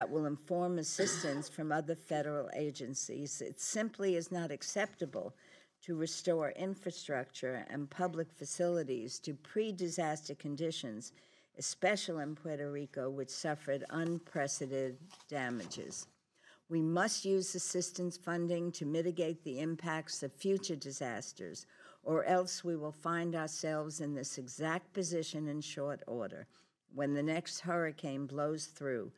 that will inform assistance from other federal agencies. It simply is not acceptable to restore infrastructure and public facilities to pre-disaster conditions, especially in Puerto Rico, which suffered unprecedented damages. We must use assistance funding to mitigate the impacts of future disasters, or else we will find ourselves in this exact position in short order when the next hurricane blows through,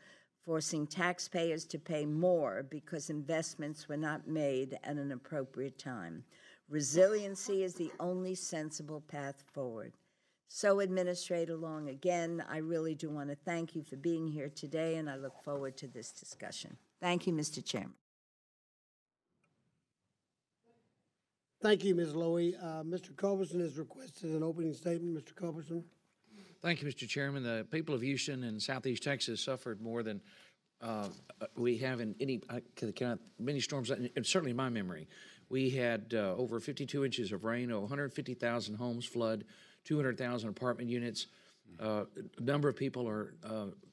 forcing taxpayers to pay more because investments were not made at an appropriate time. Resiliency is the only sensible path forward. So, Administrator Long, again, I really do want to thank you for being here today, and I look forward to this discussion. Thank you, Mr. Chairman. Thank you, Ms. Lowy. Mr. Culberson has requested an opening statement. Mr. Culberson. Thank you, Mr. Chairman. The people of Houston and Southeast Texas suffered more than we have in any many storms, and certainly in my memory. We had over 52 inches of rain, 150,000 homes flood, 200,000 apartment units. A number of people are,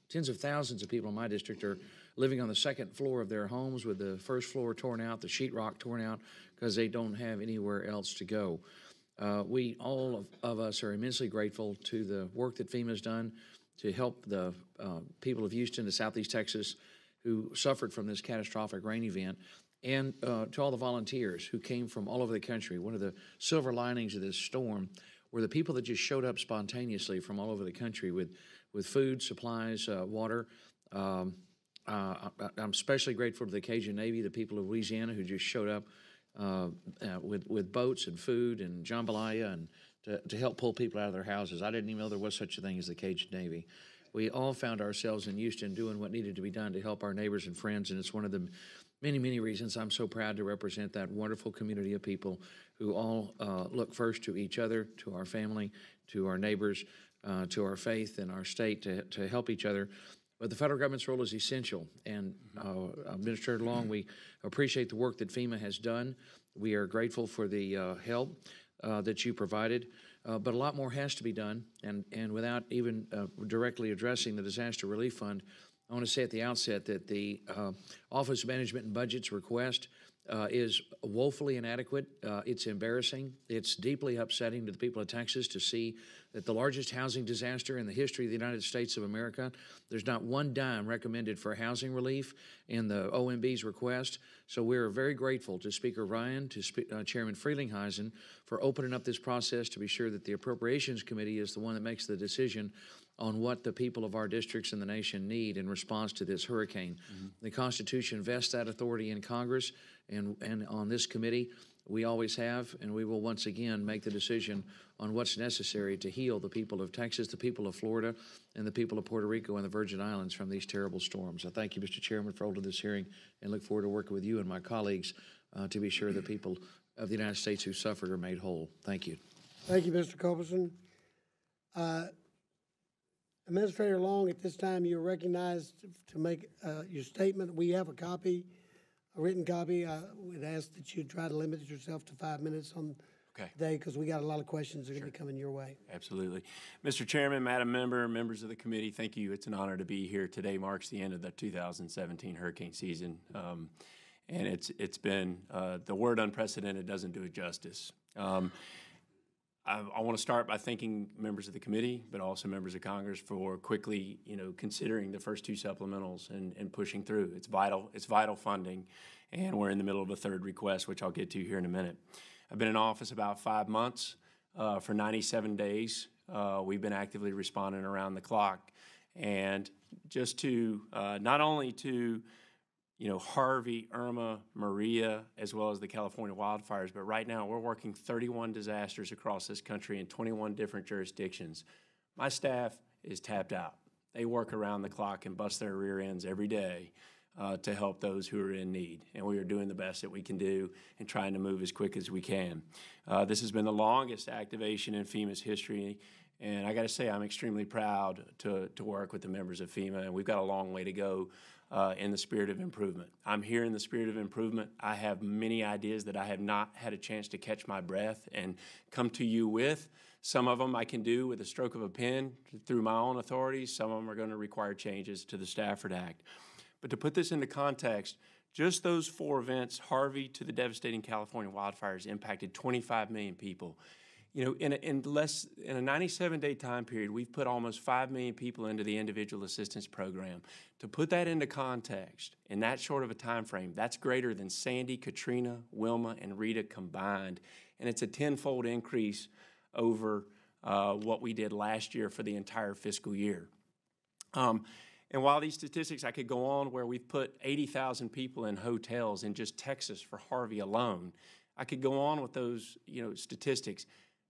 tens of thousands of people in my district are living on the second floor of their homes with the first floor torn out, the sheetrock torn out, because they don't have anywhere else to go. All of us are immensely grateful to the work that FEMA has done to help the people of Houston to Southeast Texas who suffered from this catastrophic rain event, and to all the volunteers who came from all over the country. One of the silver linings of this storm were the people that just showed up spontaneously from all over the country with food, supplies, water. I'm especially grateful to the Cajun Navy, the people of Louisiana who just showed up with boats and food and jambalaya and to help pull people out of their houses. I didn't even know there was such a thing as the Cajun Navy. We all found ourselves in Houston doing what needed to be done to help our neighbors and friends, and it's one of the many, many reasons I'm so proud to represent that wonderful community of people who all look first to each other, to our family, to our neighbors, to our faith and our state to help each other. But the federal government's role is essential, and Administrator Long, we appreciate the work that FEMA has done. We are grateful for the help that you provided, but a lot more has to be done, and without even directly addressing the Disaster Relief Fund, I want to say at the outset that the Office of Management and Budget's request is woefully inadequate. It's embarrassing. It's deeply upsetting to the people of Texas to see that the largest housing disaster in the history of the United States of America, there's not one dime recommended for housing relief in the OMB's request. So we're very grateful to Speaker Ryan, to Chairman Frelinghuysen for opening up this process to be sure that the Appropriations Committee is the one that makes the decision on what the people of our districts and the nation need in response to this hurricane. The Constitution vests that authority in Congress and on this committee. We always have, and we will once again make the decision on what's necessary to heal the people of Texas, the people of Florida, and the people of Puerto Rico and the Virgin Islands from these terrible storms. I thank you, Mr. Chairman, for holding this hearing and look forward to working with you and my colleagues to be sure the people of the United States who suffered are made whole. Thank you. Thank you, Mr. Culberson. Administrator Long, at this time you're recognized to make your statement. We have a copy, a written copy. I would ask that you try to limit yourself to 5 minutes on today because we got a lot of questions that are going to be coming your way. Absolutely. Mr. Chairman, Madam Member, members of the committee, thank you. It's an honor to be here. Today marks the end of the 2017 hurricane season. And it's been, the word unprecedented doesn't do it justice. I want to start by thanking members of the committee, but also members of Congress for quickly, considering the first two supplementals and pushing through. It's vital funding, and we're in the middle of a third request, which I'll get to here in a minute. I've been in office about 5 months. For 97 days, we've been actively responding around the clock, and just to not only to Harvey, Irma, Maria, as well as the California wildfires. But right now, we're working 31 disasters across this country in 21 different jurisdictions. My staff is tapped out. They work around the clock and bust their rear ends every day to help those who are in need. And we are doing the best that we can do and trying to move as quick as we can. This has been the longest activation in FEMA's history. And I got to say, I'm extremely proud to work with the members of FEMA, and we've got a long way to go in the spirit of improvement. I'm here in the spirit of improvement. I have many ideas that I have not had a chance to catch my breath and come to you with. Some of them I can do with a stroke of a pen through my own authorities. Some of them are going to require changes to the Stafford Act. But to put this into context, just those 4 events, Harvey to the devastating California wildfires, impacted 25 million people. You know, in a 97-day time period, we've put almost 5 million people into the individual assistance program. To put that into context, in that short of a time frame, that's greater than Sandy, Katrina, Wilma, and Rita combined, and it's a 10-fold increase over what we did last year for the entire fiscal year. And while these statistics, I could go on where we've put 80,000 people in hotels in just Texas for Harvey alone, I could go on with those, statistics.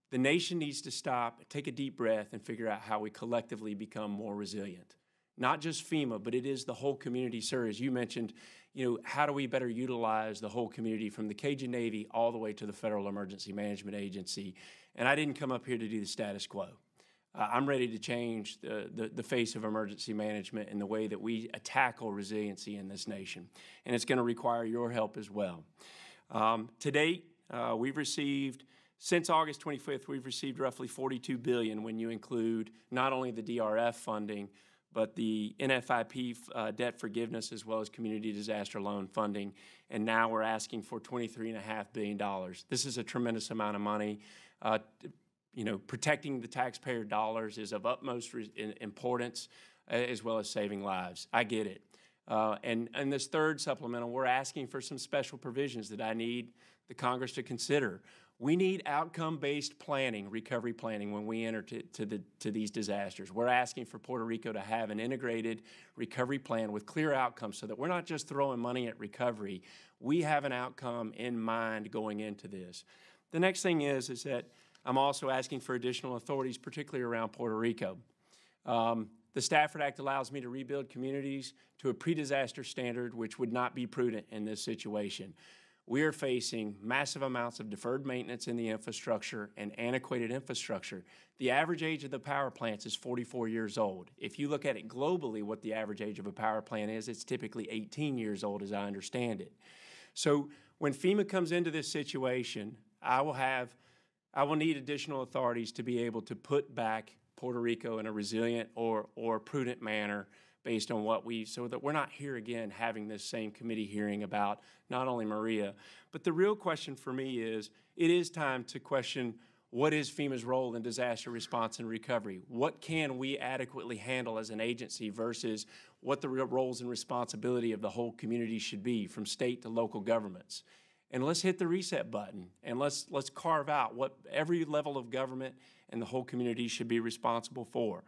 The nation needs to stop, take a deep breath, and figure out how we collectively become more resilient. Not just FEMA, but it is the whole community, sir. As you mentioned, how do we better utilize the whole community from the Cajun Navy all the way to the Federal Emergency Management Agency? And I didn't come up here to do the status quo. I'm ready to change the face of emergency management and the way that we tackle resiliency in this nation. And it's going to require your help as well. To date, we've received, since August 25th, we've received roughly $42 billion when you include not only the DRF funding, but the NFIP debt forgiveness as well as community disaster loan funding. And now we're asking for $23.5 billion. This is a tremendous amount of money. Protecting the taxpayer dollars is of utmost importance, as well as saving lives. I get it. And this third supplemental, we're asking for some special provisions that I need the Congress to consider. We need outcome-based planning, recovery planning, when we enter to these disasters. We're asking for Puerto Rico to have an integrated recovery plan with clear outcomes so that we're not just throwing money at recovery. We have an outcome in mind going into this. The next thing is that I'm also asking for additional authorities, particularly around Puerto Rico. The Stafford Act allows me to rebuild communities to a pre-disaster standard, which would not be prudent in this situation. We are facing massive amounts of deferred maintenance in the infrastructure and antiquated infrastructure. The average age of the power plants is 44 years old. If you look at it globally, what the average age of a power plant is, it's typically 18 years old, as I understand it. So when FEMA comes into this situation, I will need additional authorities to be able to put back Puerto Rico in a resilient or prudent manner based on so that we're not here again having this same committee hearing about not only Maria, but the real question for me is, it is time to question what is FEMA's role in disaster response and recovery? What can we adequately handle as an agency versus what the real roles and responsibility of the whole community should be, from state to local governments? And let's hit the reset button, and let's carve out what every level of government and the whole community should be responsible for.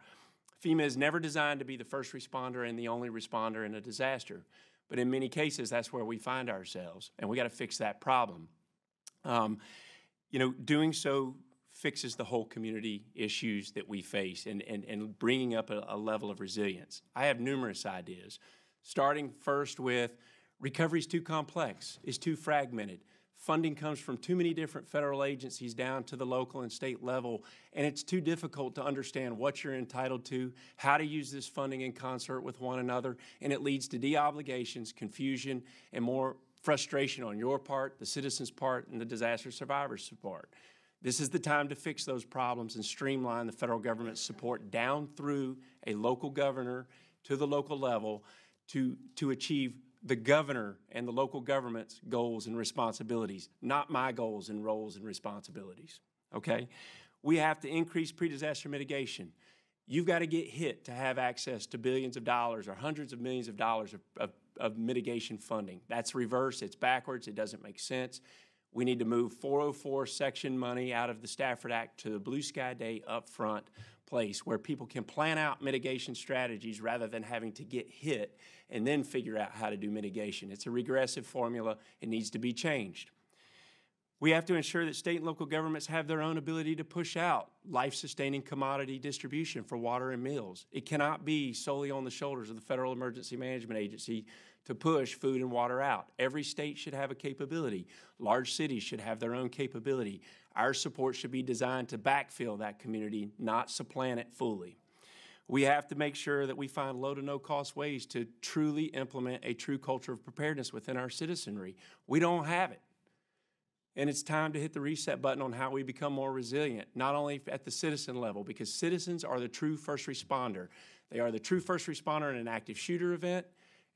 FEMA is never designed to be the first responder and the only responder in a disaster, but in many cases, that's where we find ourselves, and we got to fix that problem. Doing so fixes the whole community issues that we face and bringing up a level of resilience. I have numerous ideas, starting first with recovery is too complex, is too fragmented. Funding comes from too many different federal agencies down to the local and state level, and it's too difficult to understand what you're entitled to, how to use this funding in concert with one another, and it leads to de-obligations, confusion, and more frustration on your part, the citizens' part, and the disaster survivors' part. This is the time to fix those problems and streamline the federal government's support down through a local governor to the local level to achieve the governor and the local government's goals and responsibilities, not my goals and roles and responsibilities, okay? We have to increase pre-disaster mitigation. You've got to get hit to have access to billions of dollars or hundreds of millions of dollars of mitigation funding. That's reverse, it's backwards, it doesn't make sense. We need to move 404 section money out of the Stafford Act to the Blue Sky Day upfront place where people can plan out mitigation strategies rather than having to get hit and then figure out how to do mitigation. It's a regressive formula. It needs to be changed. We have to ensure that state and local governments have their own ability to push out life-sustaining commodity distribution for water and meals. It cannot be solely on the shoulders of the Federal Emergency Management Agency to push food and water out. Every state should have a capability. Large cities should have their own capability. Our support should be designed to backfill that community, not supplant it fully. We have to make sure that we find low to no cost ways to truly implement a true culture of preparedness within our citizenry. We don't have it. And it's time to hit the reset button on how we become more resilient, not only at the citizen level, because citizens are the true first responder. They are the true first responder in an active shooter event,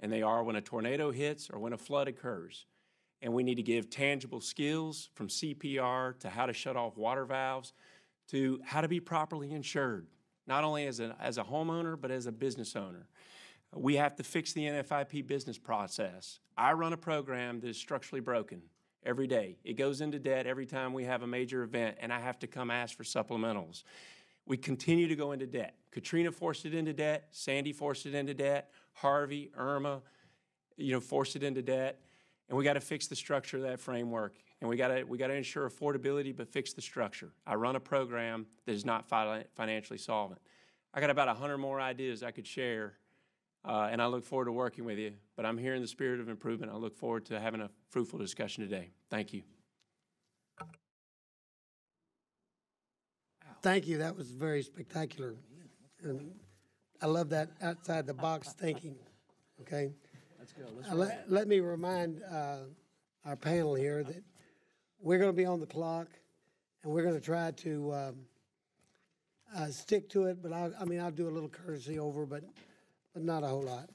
and they are when a tornado hits or when a flood occurs. And we need to give tangible skills from CPR to how to shut off water valves to how to be properly insured, not only as a homeowner, but as a business owner. We have to fix the NFIP business process. I run a program that is structurally broken every day. It goes into debt every time we have a major event, and I have to come ask for supplementals. We continue to go into debt. Katrina forced it into debt. Sandy forced it into debt. Harvey, Irma, forced it into debt. And we got to fix the structure of that framework. And we got to ensure affordability, but fix the structure. I run a program that is not financially solvent. I got about 100 more ideas I could share, and I look forward to working with you. But I'm here in the spirit of improvement. I look forward to having a fruitful discussion today. Thank you. Thank you. That was very spectacular. And I love that outside the box thinking. Okay. Let's go. Let me remind our panel here that we're going to be on the clock, and we're going to try to stick to it. But I'll do a little courtesy over, but not a whole lot.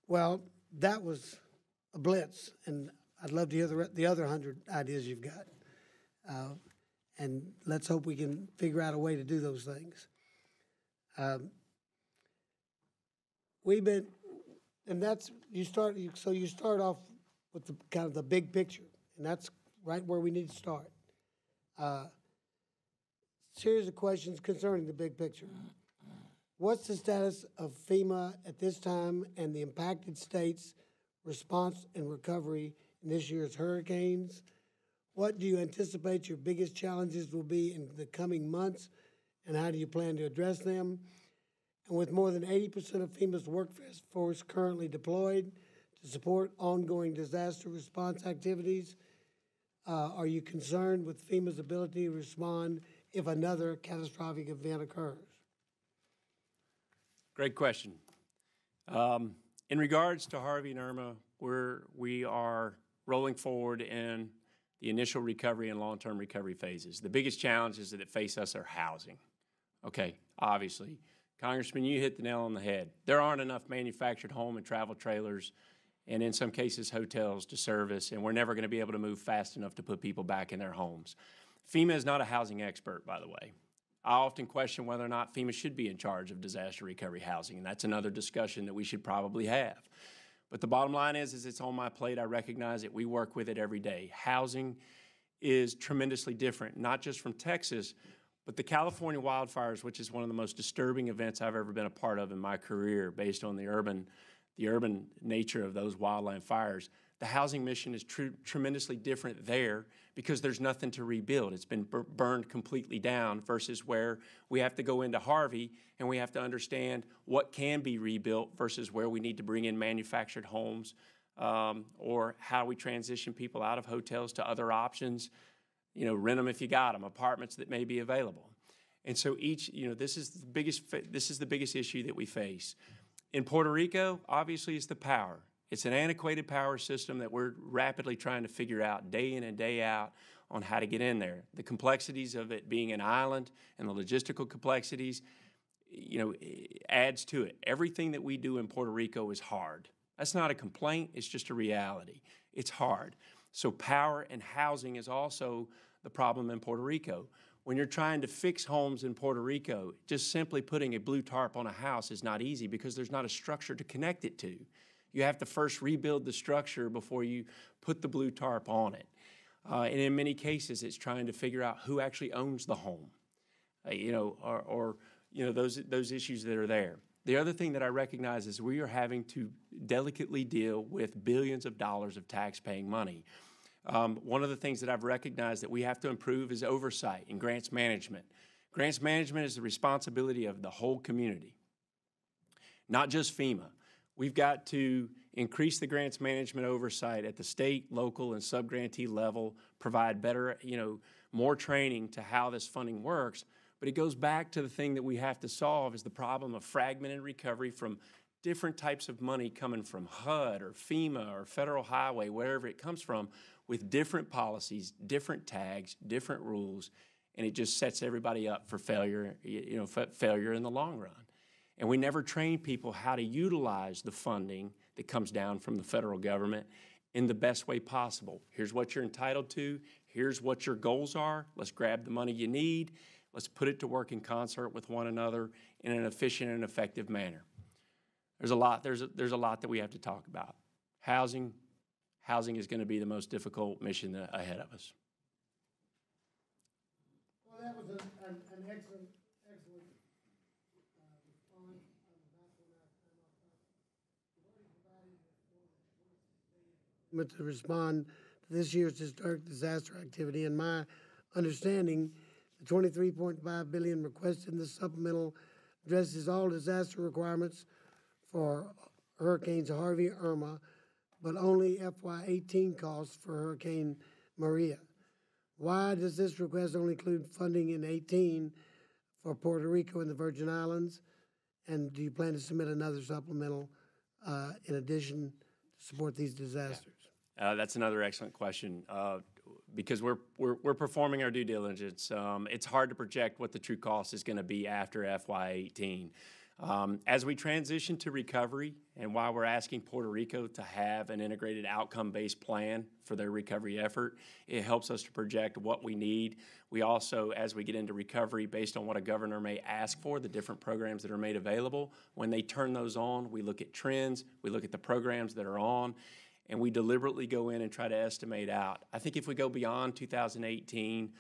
Well, that was a blitz, and I'd love to hear the other 100 ideas you've got. And let's hope we can figure out a way to do those things. You start off with the kind of the big picture, and that's right where we need to start. Series of questions concerning the big picture. What's the status of FEMA at this time and the impacted states' response and recovery in this year's hurricanes? What do you anticipate your biggest challenges will be in the coming months, and how do you plan to address them? And with more than 80% of FEMA's workforce currently deployed to support ongoing disaster response activities, are you concerned with FEMA's ability to respond if another catastrophic event occurs? Great question. In regards to Harvey and Irma, we are rolling forward in the initial recovery and long-term recovery phases. The biggest challenges that face us are housing. Okay, obviously. Congressman, you hit the nail on the head. There aren't enough manufactured home and travel trailers, and in some cases hotels to service, and we're never going to be able to move fast enough to put people back in their homes. FEMA is not a housing expert, by the way. I often question whether or not FEMA should be in charge of disaster recovery housing, and that's another discussion that we should probably have. But the bottom line is it's on my plate. I recognize it. We work with it every day. Housing is tremendously different, not just from Texas, but the California wildfires, which is one of the most disturbing events I've ever been a part of in my career based on the urban nature of those wildland fires. The housing mission is tremendously different there because there's nothing to rebuild. It's been burned completely down versus where we have to go into Harvey and we have to understand what can be rebuilt versus where we need to bring in manufactured homes or how we transition people out of hotels to other options. Rent them if you got them, apartments that may be available. And so this is the biggest issue that we face. In Puerto Rico, obviously it's the power. It's an antiquated power system that we're rapidly trying to figure out day in and day out on how to get in there. The complexities of it being an island and the logistical complexities, adds to it. Everything that we do in Puerto Rico is hard. That's not a complaint, it's just a reality. It's hard. So power and housing is also the problem in Puerto Rico. When you're trying to fix homes in Puerto Rico, just simply putting a blue tarp on a house is not easy because there's not a structure to connect it to. You have to first rebuild the structure before you put the blue tarp on it. And in many cases, it's trying to figure out who actually owns the home, those issues that are there. The other thing that I recognize is we are having to delicately deal with billions of dollars of tax-paying money. One of the things that I've recognized that we have to improve is oversight and grants management. Grants management is the responsibility of the whole community, not just FEMA. We've got to increase the grants management oversight at the state, local, and subgrantee level, provide better, more training to how this funding works. But it goes back to the thing that we have to solve is the problem of fragmented recovery from different types of money coming from HUD or FEMA or Federal Highway, wherever it comes from, with different policies, different tags, different rules, and it just sets everybody up for failure, failure in the long run. And we never train people how to utilize the funding that comes down from the federal government in the best way possible. Here's what you're entitled to. Here's what your goals are. Let's grab the money you need. Let's put it to work in concert with one another in an efficient and effective manner. There's a lot that we have to talk about. Housing is going to be the most difficult mission ahead of us. Well, that was an excellent response. To respond to this year's historic disaster activity. In my understanding, the $23.5 billion requested in the supplemental addresses all disaster requirements for Hurricanes Harvey and Irma, but only FY18 costs for Hurricane Maria. Why does this request only include funding in 18 for Puerto Rico and the Virgin Islands? And do you plan to submit another supplemental in addition to support these disasters? That's another excellent question. Because we're performing our due diligence. It's hard to project what the true cost is going to be after FY18. As we transition to recovery, and while we're asking Puerto Rico to have an integrated outcome-based plan for their recovery effort, it helps us to project what we need. We also, as we get into recovery, based on what a governor may ask for, the different programs that are made available, when they turn those on, we look at trends, we look at the programs that are on, and we deliberately go in and try to estimate out. I think if we go beyond 2018,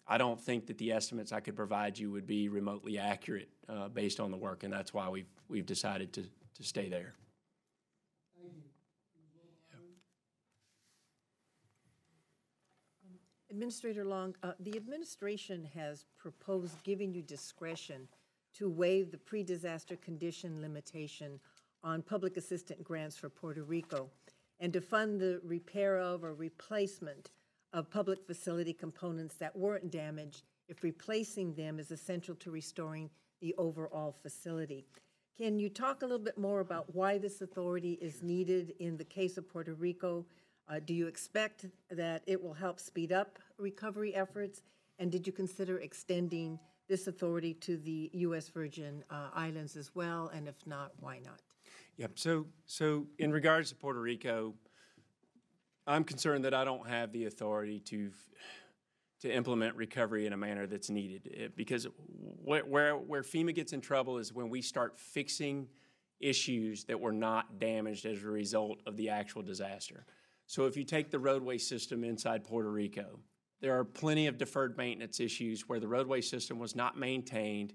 I don't think that the estimates I could provide you would be remotely accurate based on the work, and that's why we've decided to stay there. Thank you. Administrator Long, the administration has proposed giving you discretion to waive the pre-disaster condition limitation on public assistance grants for Puerto Rico and to fund the repair of or replacement of public facility components that weren't damaged if replacing them is essential to restoring the overall facility. Can you talk a little bit more about why this authority is needed in the case of Puerto Rico? Do you expect that it will help speed up recovery efforts? And did you consider extending this authority to the U.S. Virgin Islands as well? And if not, why not? Yep. So in regards to Puerto Rico, I'm concerned that I don't have the authority to implement recovery in a manner that's needed. Because where FEMA gets in trouble is when we start fixing issues that were not damaged as a result of the actual disaster. So if you take the roadway system inside Puerto Rico, there are plenty of deferred maintenance issues where the roadway system was not maintained.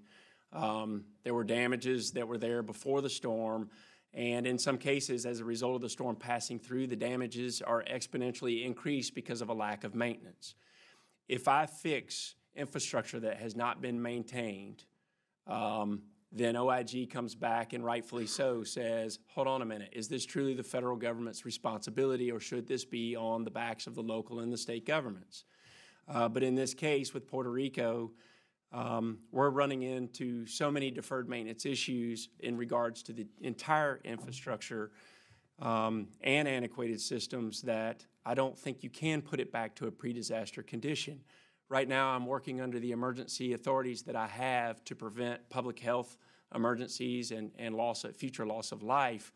There were damages that were there before the storm. And in some cases, as a result of the storm passing through, the damages are exponentially increased because of a lack of maintenance. If I fix infrastructure that has not been maintained, then OIG comes back and rightfully so says, hold on a minute, is this truly the federal government's responsibility or should this be on the backs of the local and the state governments? But in this case with Puerto Rico, we're running into so many deferred maintenance issues in regards to the entire infrastructure and antiquated systems that I don't think you can put it back to a pre-disaster condition. Right now, I'm working under the emergency authorities that I have to prevent public health emergencies and future loss of life.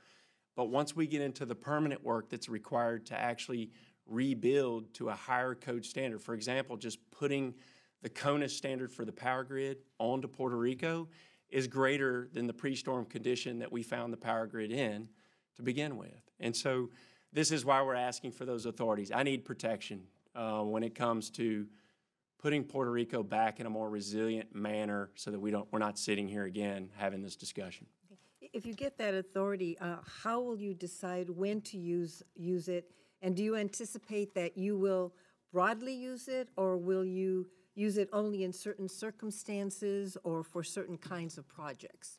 But once we get into the permanent work that's required to actually rebuild to a higher code standard, for example, just putting the CONUS standard for the power grid onto Puerto Rico is greater than the pre-storm condition that we found the power grid in to begin with. And so this is why we're asking for those authorities. I need protection when it comes to putting Puerto Rico back in a more resilient manner so that we're not sitting here again having this discussion. If you get that authority, how will you decide when to use it? And do you anticipate that you will broadly use it, or will you use it only in certain circumstances or for certain kinds of projects?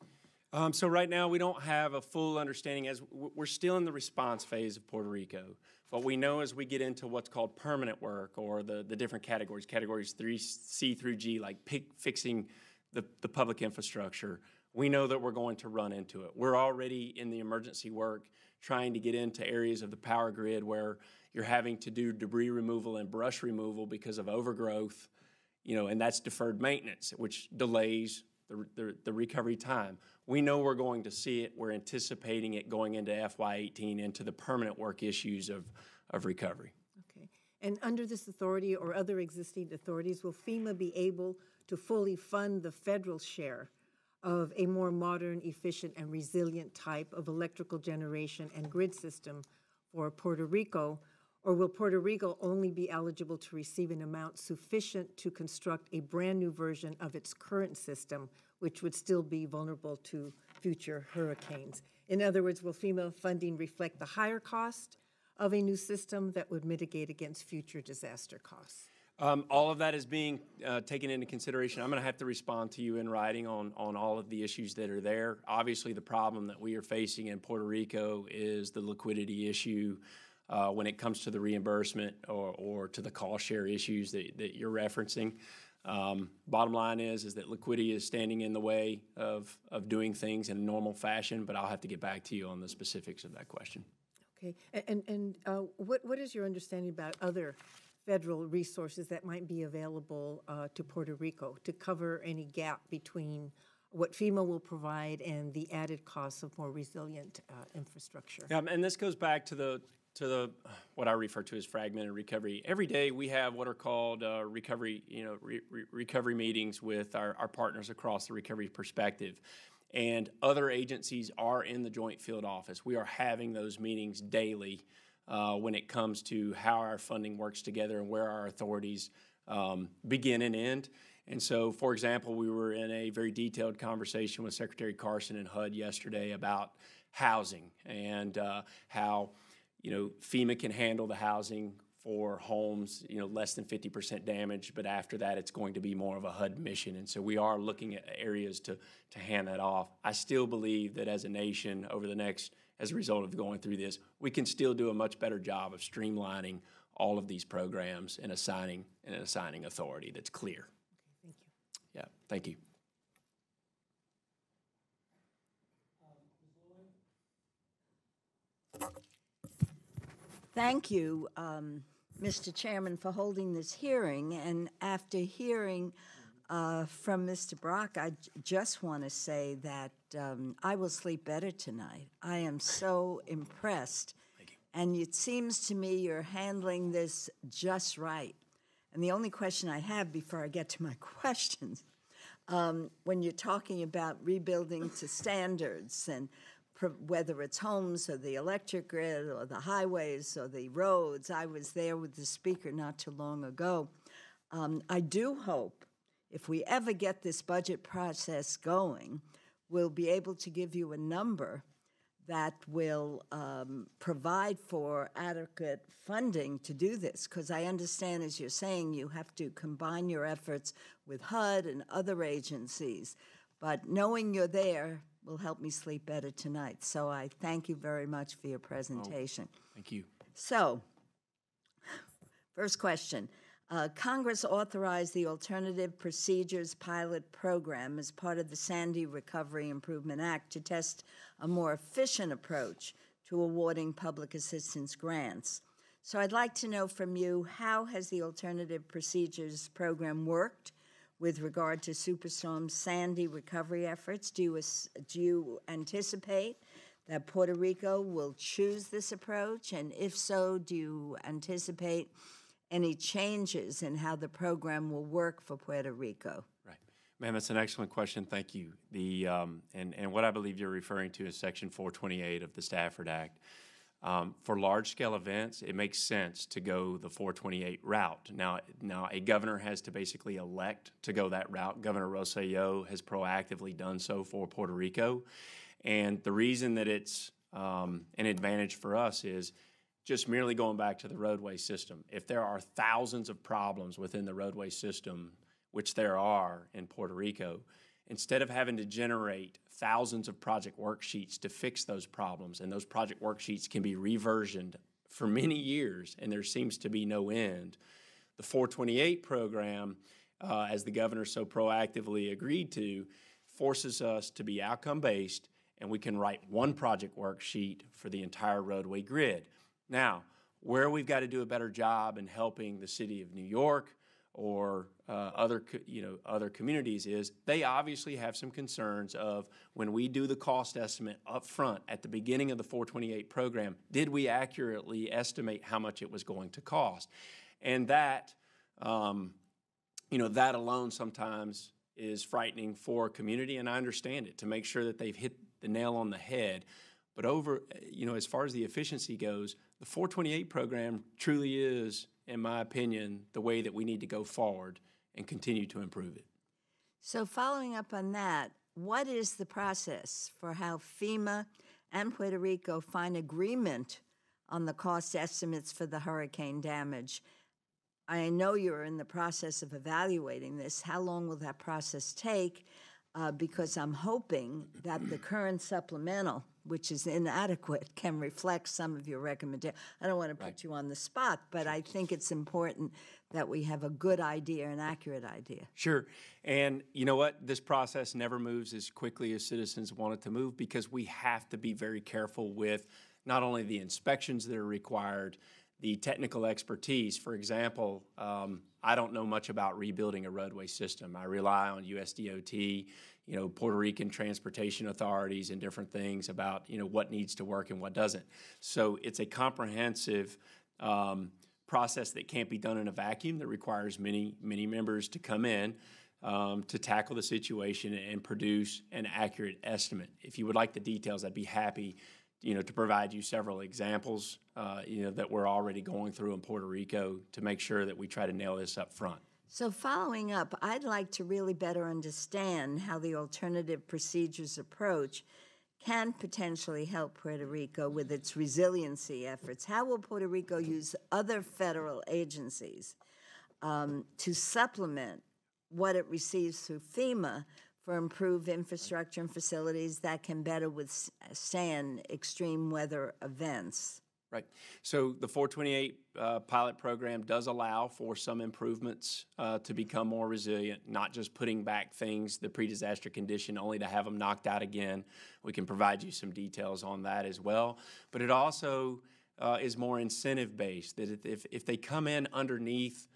So right now we don't have a full understanding, as we're still in the response phase of Puerto Rico. But we know as we get into what's called permanent work, or the different categories 3C through G, like fixing the public infrastructure, we know that we're going to run into it. We're already in the emergency work trying to get into areas of the power grid where you're having to do debris removal and brush removal because of overgrowth, and that's deferred maintenance, which delays the recovery time. We know we're going to see it. We're anticipating it going into FY18 into the permanent work issues of recovery. Okay. And under this authority or other existing authorities, will FEMA be able to fully fund the federal share of a more modern, efficient, and resilient type of electrical generation and grid system for Puerto Rico? Or will Puerto Rico only be eligible to receive an amount sufficient to construct a brand new version of its current system, which would still be vulnerable to future hurricanes? In other words, will FEMA funding reflect the higher cost of a new system that would mitigate against future disaster costs? All of that is being taken into consideration. I'm going to have to respond to you in writing on all of the issues that are there. Obviously, the problem that we are facing in Puerto Rico is the liquidity issue when it comes to the reimbursement or to the cost share issues that you're referencing. Bottom line is that liquidity is standing in the way of doing things in a normal fashion, but I'll have to get back to you on the specifics of that question. Okay, and what is your understanding about other federal resources that might be available to Puerto Rico to cover any gap between what FEMA will provide and the added costs of more resilient infrastructure? Yeah, and this goes back to the what I refer to as fragmented recovery. Every day we have what are called recovery, recovery meetings with our partners across the recovery perspective. And other agencies are in the Joint Field Office. We are having those meetings daily when it comes to how our funding works together and where our authorities begin and end. And so, for example, we were in a very detailed conversation with Secretary Carson and HUD yesterday about housing and how FEMA can handle the housing for homes, less than 50% damage, but after that, it's going to be more of a HUD mission. And so we are looking at areas to hand that off. I still believe that as a nation, as a result of going through this, we can still do a much better job of streamlining all of these programs and assigning authority that's clear. Okay, thank you. Yeah, thank you. Thank you, Mr. Chairman, for holding this hearing. And after hearing from Mr. Brock, I just want to say that I will sleep better tonight. I am so impressed. Thank you. And it seems to me you're handling this just right. And the only question I have before I get to my questions, when you're talking about rebuilding to standards and whether it's homes or the electric grid or the highways or the roads. I was there with the speaker not too long ago. I do hope if we ever get this budget process going, we'll be able to give you a number that will provide for adequate funding to do this, because I understand, as you're saying, you have to combine your efforts with HUD and other agencies. But knowing you're there will help me sleep better tonight. So I thank you very much for your presentation. Oh, thank you. So, first question. Congress authorized the Alternative Procedures Pilot Program as part of the Sandy Recovery Improvement Act to test a more efficient approach to awarding public assistance grants. So I'd like to know from you, how has the Alternative Procedures Program worked with regard to Superstorm Sandy recovery efforts? Do you anticipate that Puerto Rico will choose this approach? And if so, do you anticipate any changes in how the program will work for Puerto Rico? Right. Ma'am, that's an excellent question. Thank you. And what I believe you're referring to is Section 428 of the Stafford Act. For large-scale events, it makes sense to go the 428 route. Now, a governor has to basically elect to go that route. Governor Rosa has proactively done so for Puerto Rico. And the reason that it's an advantage for us is just merely going back to the roadway system. If there are thousands of problems within the roadway system, which there are in Puerto Rico, instead of having to generate thousands of project worksheets to fix those problems, and those project worksheets can be reversioned for many years, and there seems to be no end, the 428 program, as the governor so proactively agreed to, forces us to be outcome-based, and we can write one project worksheet for the entire roadway grid. Now, where we've got to do a better job in helping the city of New York or other communities is they obviously have some concerns of when we do the cost estimate up front at the beginning of the 428 program, did we accurately estimate how much it was going to cost? And that, that alone sometimes is frightening for a community, and I understand it, to make sure that they've hit the nail on the head. But as far as the efficiency goes, the 428 program truly is, in my opinion, the way that we need to go forward and continue to improve it. So following up on that, what is the process for how FEMA and Puerto Rico find agreement on the cost estimates for the hurricane damage? I know you're in the process of evaluating this. How long will that process take? Because I'm hoping that the current supplemental, which is inadequate, can reflect some of your recommendations. I don't want to put you on the spot, but I think it's important that we have a good idea, an accurate idea. Sure. And you know what? This process never moves as quickly as citizens want it to move, because we have to be very careful with not only the inspections that are required, the technical expertise. For example, I don't know much about rebuilding a roadway system. I rely on USDOT, Puerto Rican transportation authorities and different things about, what needs to work and what doesn't. So it's a comprehensive process that can't be done in a vacuum, that requires many, many members to come in to tackle the situation and produce an accurate estimate. If you would like the details, I'd be happy to provide you several examples, that we're already going through in Puerto Rico to make sure that we try to nail this up front. So following up, I'd like to really better understand how the alternative procedures approach can potentially help Puerto Rico with its resiliency efforts. How will Puerto Rico use other federal agencies to supplement what it receives through FEMA for improved infrastructure and facilities that can better withstand extreme weather events? Right. So the 428 pilot program does allow for some improvements to become more resilient, not just putting back things, the pre-disaster condition, only to have them knocked out again. We can provide you some details on that as well. But it also is more incentive-based, that if they come in underneath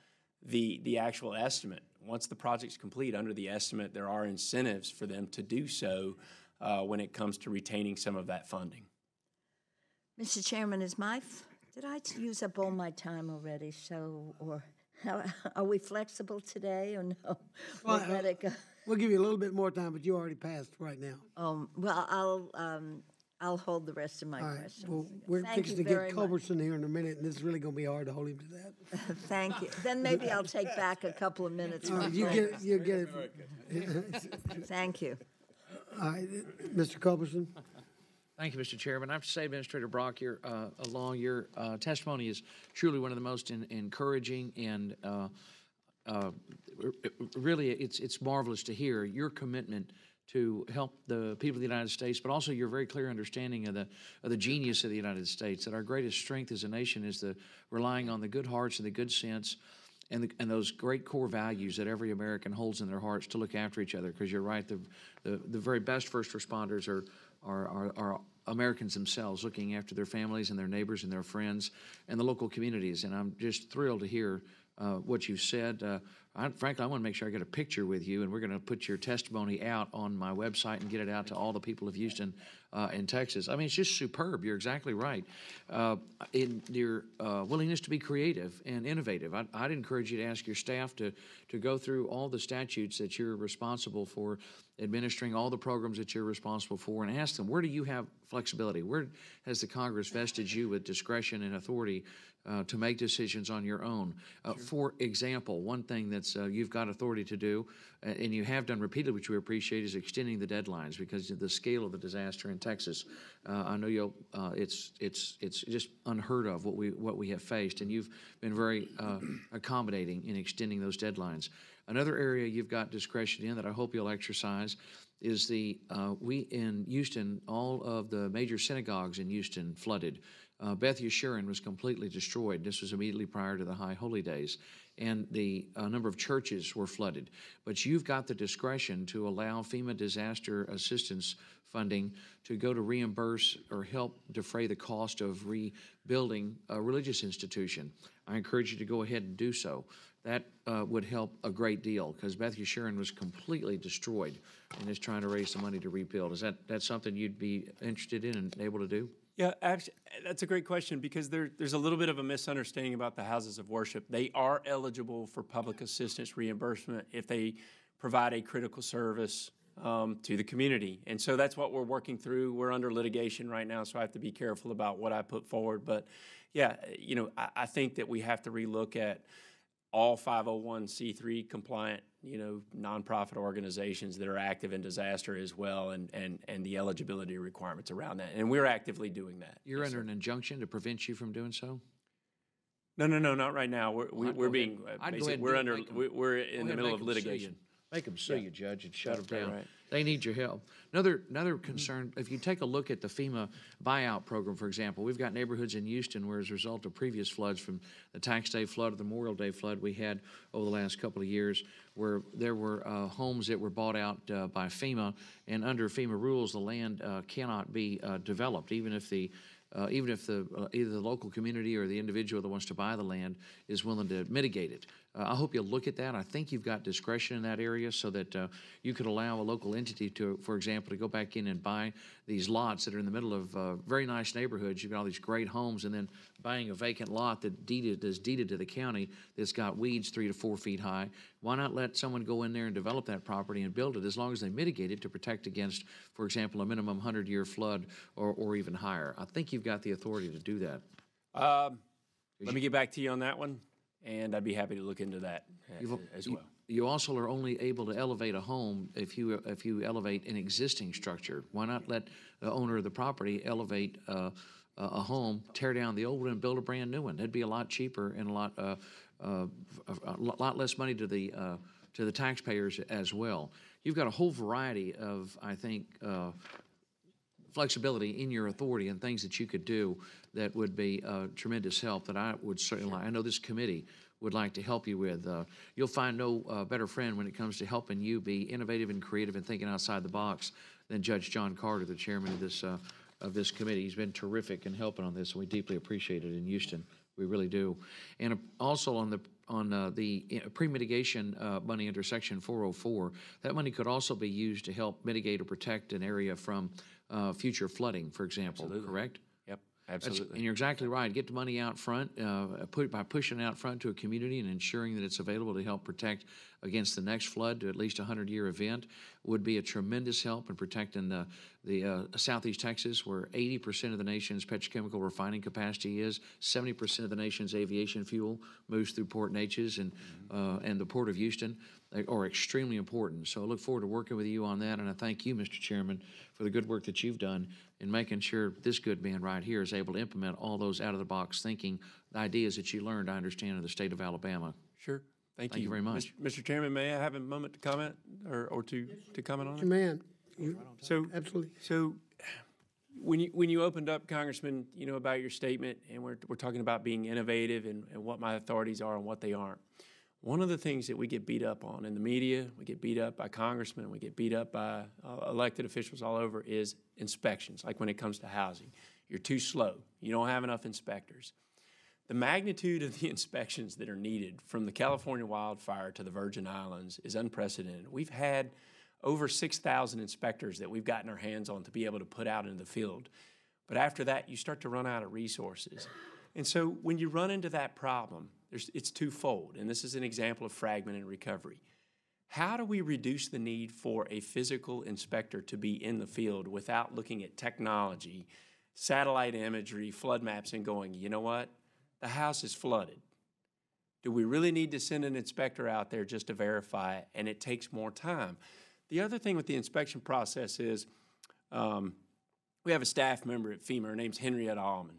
the actual estimate, once the project's complete under the estimate, there are incentives for them to do so when it comes to retaining some of that funding. Mr. Chairman, did I use up all my time already? Are we flexible today or no? Well, we'll give you a little bit more time, but you already passed right now. Well, I'll hold the rest of my questions. Well, we're fixing to get Culbertson here in a minute, and it's really going to be hard to hold him to that. Thank you. Then maybe I'll take back a couple of minutes. You get it. Thank you. All right, Mr. Culbertson. Thank you, Mr. Chairman. I have to say, Administrator Brock, your testimony is truly one of the most encouraging, and really it's marvelous to hear your commitment to help the people of the United States, but also your very clear understanding of the genius of the United States, that our greatest strength as a nation is relying on the good hearts and the good sense and those great core values that every American holds in their hearts to look after each other. Because you're right, the very best first responders are Americans themselves, looking after their families and their neighbors and their friends and the local communities. And I'm just thrilled to hear what you've said. Frankly, I want to make sure I get a picture with you, and we're going to put your testimony out on my website and get it out to all the people of Houston and Texas. I mean, it's just superb. You're exactly right. In your willingness to be creative and innovative, I'd encourage you to ask your staff to go through all the statutes that you're responsible for administering, all the programs that you're responsible for, and ask them, where do you have flexibility? Where has the Congress vested you with discretion and authority to make decisions on your own? Sure. For example, one thing that's you've got authority to do, and you have done repeatedly, which we appreciate, is extending the deadlines because of the scale of the disaster in Texas. I know you'll. It's just unheard of what we have faced, and you've been very accommodating in extending those deadlines. Another area you've got discretion in that I hope you'll exercise is we in Houston, all of the major synagogues in Houston flooded. Beth Yeshurun was completely destroyed. This was immediately prior to the High Holy Days, and the number of churches were flooded. But you've got the discretion to allow FEMA disaster assistance funding to go to reimburse or help defray the cost of rebuilding a religious institution. I encourage you to go ahead and do so. That would help a great deal, because Beth Yeshurun was completely destroyed and is trying to raise the money to rebuild. Is that something you'd be interested in and able to do? Yeah, actually, that's a great question, because there's a little bit of a misunderstanding about the houses of worship. They are eligible for public assistance reimbursement if they provide a critical service to the community. And so that's what we're working through. We're under litigation right now, so I have to be careful about what I put forward. But yeah, you know, I think that we have to relook at all 501c3 compliant, you know, nonprofit organizations that are active in disaster as well, and the eligibility requirements around that. And we're actively doing that. You're under an injunction to prevent you from doing so? No, not right now. We're being we're in the middle of litigation. Make them sue you, Judge, and shut them down. Right. They need your help. Another concern, if you take a look at the FEMA buyout program, for example, we've got neighborhoods in Houston where, as a result of previous floods, from the Tax Day flood or the Memorial Day flood we had over the last couple of years, where there were homes that were bought out by FEMA, and under FEMA rules, the land cannot be developed, even if either the local community or the individual that wants to buy the land is willing to mitigate it. I hope you'll look at that. I think you've got discretion in that area so that you could allow a local entity to, for example, to go back in and buy these lots that are in the middle of very nice neighborhoods. You've got all these great homes, and then buying a vacant lot that is deeded to the county that's got weeds 3 to 4 feet high. Why not let someone go in there and develop that property and build it, as long as they mitigate it to protect against, for example, a minimum 100-year flood or even higher? I think you've got the authority to do that. Let me get back to you on that one, and I'd be happy to look into that as well. You also are only able to elevate a home if you elevate an existing structure. Why not let the owner of the property elevate a home, tear down the old one, and build a brand new one? That'd be a lot cheaper and a lot less money to the taxpayers as well. You've got a whole variety of, I think, flexibility in your authority and things that you could do that would be tremendous help that I would certainly like. I know this committee would like to help you with. You'll find no better friend when it comes to helping you be innovative and creative and thinking outside the box than Judge John Carter, the chairman of this committee. He's been terrific in helping on this, and we deeply appreciate it in Houston. We really do. And also on the pre-mitigation money under Section 404, that money could also be used to help mitigate or protect an area from future flooding, for example. Absolutely. Correct? Yep, absolutely. And you're exactly right. Get the money out front, by pushing it out front to a community and ensuring that it's available to help protect against the next flood to at least a 100-year event would be a tremendous help in protecting the Southeast Texas, where 80% of the nation's petrochemical refining capacity is, 70% of the nation's aviation fuel moves through Port Neches and the Port of Houston. They are extremely important. So I look forward to working with you on that, and I thank you, Mr. Chairman, for the good work that you've done in making sure this good man right here is able to implement all those out-of-the-box thinking ideas that you learned, I understand, in the state of Alabama. Sure. Thank you very much. Mr. Chairman, may I have a moment to comment or to comment on it? Man, absolutely. So when you opened up, Congressman, you know, about your statement, and we're talking about being innovative and what my authorities are and what they aren't. One of the things that we get beat up on in the media, we get beat up by congressmen, we get beat up by elected officials all over, is inspections, like when it comes to housing. You're too slow. You don't have enough inspectors. The magnitude of the inspections that are needed from the California wildfire to the Virgin Islands is unprecedented. We've had over 6,000 inspectors that we've gotten our hands on to be able to put out into the field. But after that, you start to run out of resources. And so when you run into that problem, it's twofold, and this is an example of fragment and recovery. How do we reduce the need for a physical inspector to be in the field without looking at technology, satellite imagery, flood maps, and going, you know what? The house is flooded. Do we really need to send an inspector out there just to verify it? And it takes more time. The other thing with the inspection process is we have a staff member at FEMA. Her name's Henrietta Allman.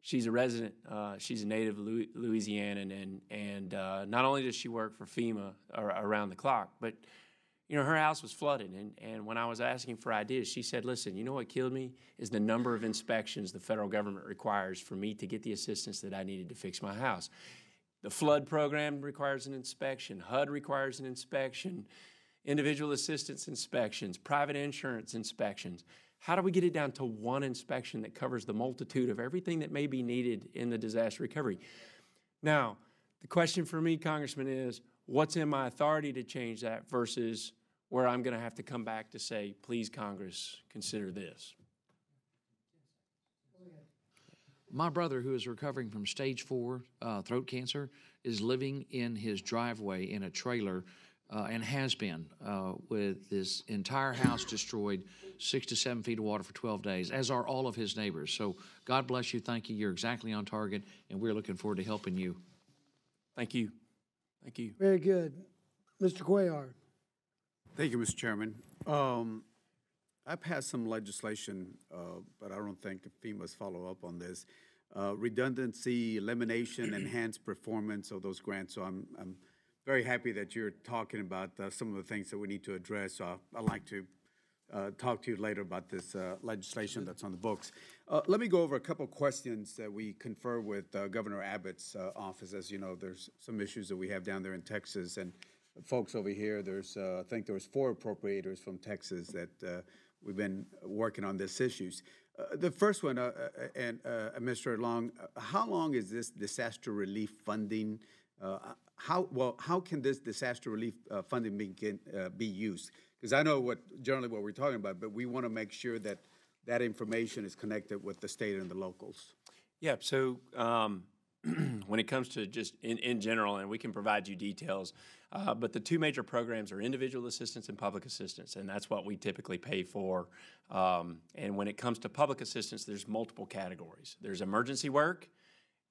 She's a resident. She's a native Louisianan, and not only does she work for FEMA around the clock, but you know, her house was flooded, and when I was asking for ideas, she said, listen, you know what killed me is the number of inspections the federal government requires for me to get the assistance that I needed to fix my house. The flood program requires an inspection. HUD requires an inspection. individual assistance inspections, private insurance inspections. How do we get it down to one inspection that covers the multitude of everything that may be needed in the disaster recovery? Now, the question for me, Congressman, is what's in my authority to change that versus where I'm going to have to come back to say, please, Congress, consider this? My brother, who is recovering from stage 4 throat cancer, is living in his driveway in a trailer and has been with his entire house destroyed, 6 to 7 feet of water for 12 days, as are all of his neighbors. So God bless you. Thank you. You're exactly on target, and we're looking forward to helping you. Thank you. Thank you. Very good. Mr. Cuellar. Thank you, Mr. Chairman. I passed some legislation, but I don't think FEMA's follow up on this. Redundancy, elimination, enhanced performance of those grants. So I'm very happy that you're talking about some of the things that we need to address. So I'd like to talk to you later about this legislation that's on the books. Let me go over a couple questions that we confer with Governor Abbott's office. As you know, there's some issues that we have down there in Texas, and folks over here, there's I think there was 4 appropriators from Texas that we've been working on these issues. The first one, Mr. Long, how long is this disaster relief funding? How can this disaster relief funding be used? Because I know generally what we're talking about, but we want to make sure that that information is connected with the state and the locals. Yeah, so when it comes to just in general, and we can provide you details, but the 2 major programs are individual assistance and public assistance, and that's what we typically pay for. And when it comes to public assistance, there's multiple categories. There's emergency work,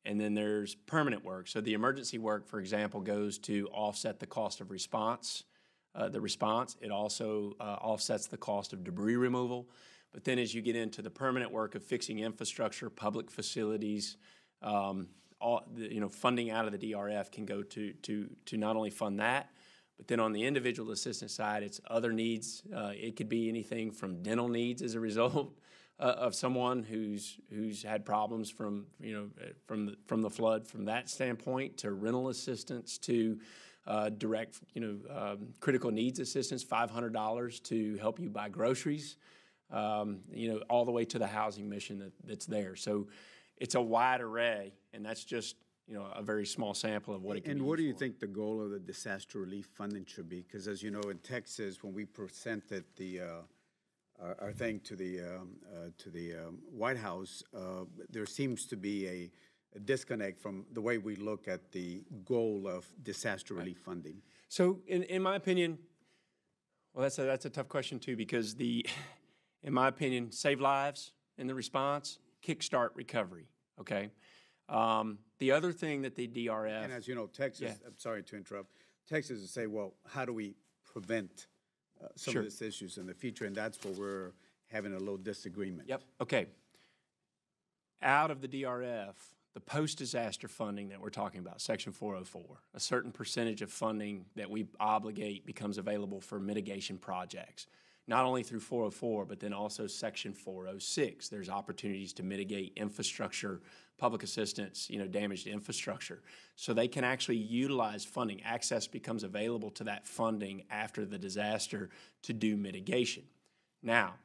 and then there's permanent work. So the emergency work, for example, goes to offset the cost of response. It also offsets the cost of debris removal. But then as you get into the permanent work of fixing infrastructure, public facilities, funding out of the DRF can go to not only fund that, but then on the individual assistance side, it's other needs. It could be anything from dental needs as a result of someone who's had problems from the flood from that standpoint, to rental assistance, to direct critical needs assistance, $500 to help you buy groceries, all the way to the housing mission that's there. So it's a wide array, and that's just a very small sample of what it can be. And what do you for. think the goal of the disaster relief funding should be? Because as you know, in Texas, when we presented our thing to the White House, there seems to be a disconnect from the way we look at the goal of disaster relief funding. So, in my opinion, well, that's a tough question too, because in my opinion, save lives in the response, kickstart recovery. Okay. The other thing that the DRF, and as you know, Texas. I'm sorry to interrupt. Texas would say, well, how do we prevent some of these issues in the future? And that's where we're having a little disagreement. Yep. Okay. Out of the DRF, the post-disaster funding that we're talking about, Section 404, a certain percentage of funding that we obligate becomes available for mitigation projects, not only through 404, but then also Section 406. There's opportunities to mitigate infrastructure, public assistance, damaged infrastructure. So they can actually utilize funding. Access becomes available to that funding after the disaster to do mitigation. Now,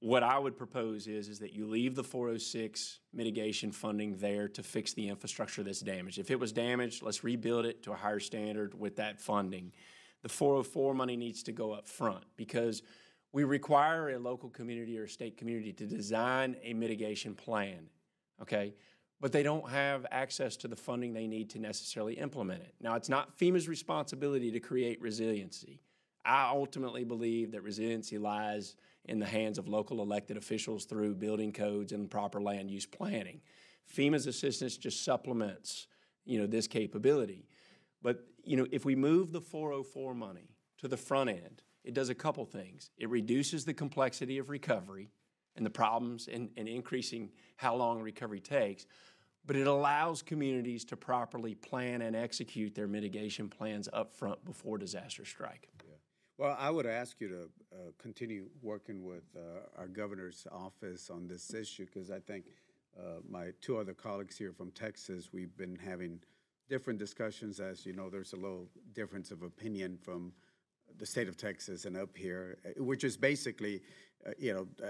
what I would propose is that you leave the 406 mitigation funding there to fix the infrastructure that's damaged. If it was damaged, let's rebuild it to a higher standard with that funding. The 404 money needs to go up front, because we require a local community or a state community to design a mitigation plan, okay? But they don't have access to the funding they need to necessarily implement it. Now, it's not FEMA's responsibility to create resiliency. I ultimately believe that resiliency lies in the hands of local elected officials through building codes and proper land use planning. FEMA's assistance just supplements, this capability. But, if we move the 404 money to the front end, it does a couple things. It reduces the complexity of recovery and the problems and increasing how long recovery takes, but it allows communities to properly plan and execute their mitigation plans up front before disaster strike. Yeah. Well, I would ask you to continue working with our governor's office on this issue, because I think my 2 other colleagues here from Texas, we've been having different discussions. As you know, there's a little difference of opinion from the state of Texas and up here, which is basically,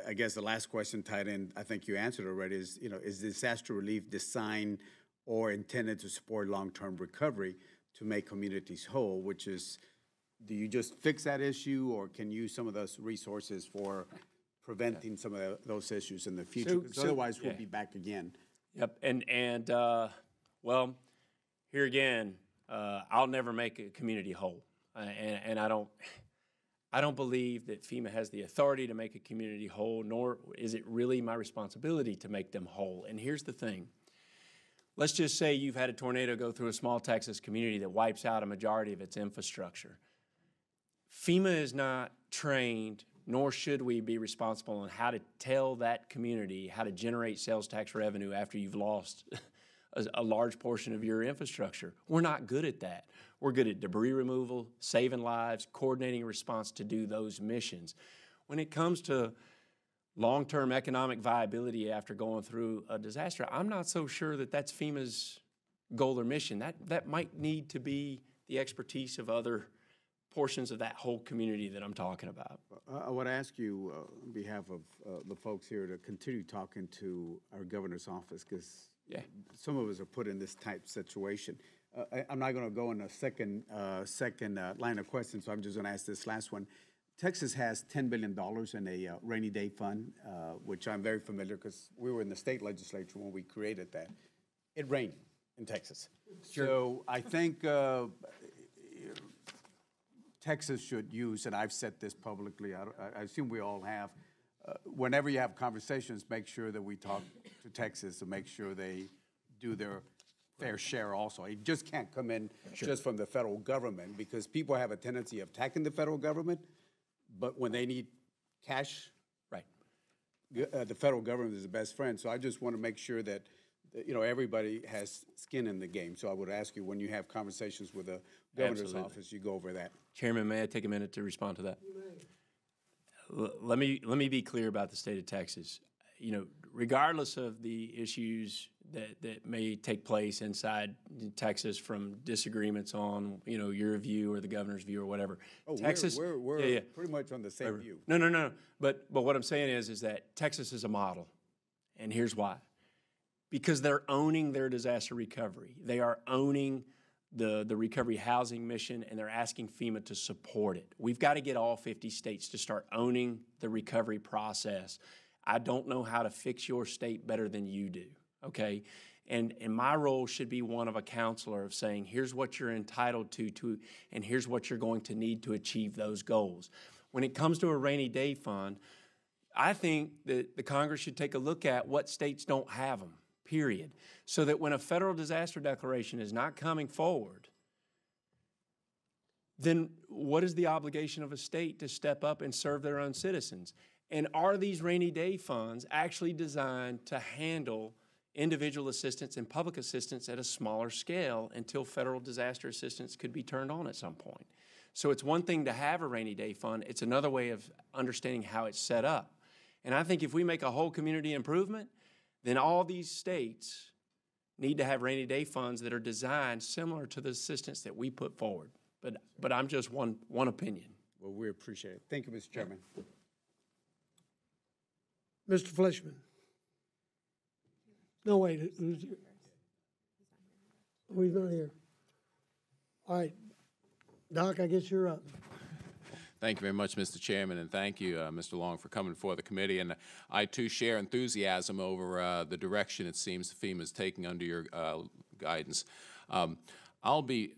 I guess the last question tied in, I think you answered already, is, is disaster relief designed or intended to support long-term recovery to make communities whole, which is, do you just fix that issue, or can you use some of those resources for preventing some of those issues in the future? Because otherwise, we'll be back again. Yep, and well, here again, I'll never make a community whole, and I don't believe that FEMA has the authority to make a community whole, nor is it really my responsibility to make them whole. And here's the thing. Let's just say you've had a tornado go through a small Texas community that wipes out a majority of its infrastructure. FEMA is not trained, nor should we be responsible on how to tell that community how to generate sales tax revenue after you've lost a large portion of your infrastructure. We're not good at that. We're good at debris removal, saving lives, coordinating a response to do those missions. When it comes to long-term economic viability after going through a disaster, I'm not so sure that that's FEMA's goal or mission. That might need to be the expertise of other portions of that whole community that I'm talking about. I would ask you, on behalf of the folks here, to continue talking to our governor's office, because some of us are put in this type situation. I'm not going to go in a second line of questions, so I'm just going to ask this last one. Texas has $10 billion in a rainy day fund, which I'm very familiar because we were in the state legislature when we created that. It rained in Texas. Sure. So I think Texas should use, and I've said this publicly, I assume we all have, whenever you have conversations, make sure that we talk to Texas to make sure they do their fair share also. It just can't come in just from the federal government, because people have a tendency of attacking the federal government, but when they need cash, the federal government is the best friend. So I just want to make sure that everybody has skin in the game. So I would ask you, when you have conversations with the governor's office, you go over that. Chairman, may I take a minute to respond to that? You may. Let me be clear about the state of Texas. Regardless of the issues that may take place inside Texas from disagreements on, your view or the governor's view or whatever. Oh, Texas, we're pretty much on the same view. No. But what I'm saying is that Texas is a model, and here's why. Because they're owning their disaster recovery. They are owning the recovery housing mission, and they're asking FEMA to support it. We've got to get all 50 states to start owning the recovery process. I don't know how to fix your state better than you do, okay? And my role should be one of a counselor of saying, here's what you're entitled to, and here's what you're going to need to achieve those goals. When it comes to a rainy day fund, I think that the Congress should take a look at what states don't have them, period. So that when a federal disaster declaration is not coming forward, then what is the obligation of a state to step up and serve their own citizens? And are these rainy day funds actually designed to handle individual assistance and public assistance at a smaller scale until federal disaster assistance could be turned on at some point? So it's one thing to have a rainy day fund. It's another way of understanding how it's set up. And I think if we make a whole community improvement, then all these states need to have rainy day funds that are designed similar to the assistance that we put forward. But I'm just one opinion. Well, we appreciate it. Thank you, Mr. Chairman. Mr. Fleischman. No, wait, who's here? Oh, he's not here. All right, Doc, I guess you're up. Thank you very much, Mr. Chairman, and thank you, Mr. Long, for coming before the committee. And I, too, share enthusiasm over the direction it seems FEMA is taking under your guidance. I'll be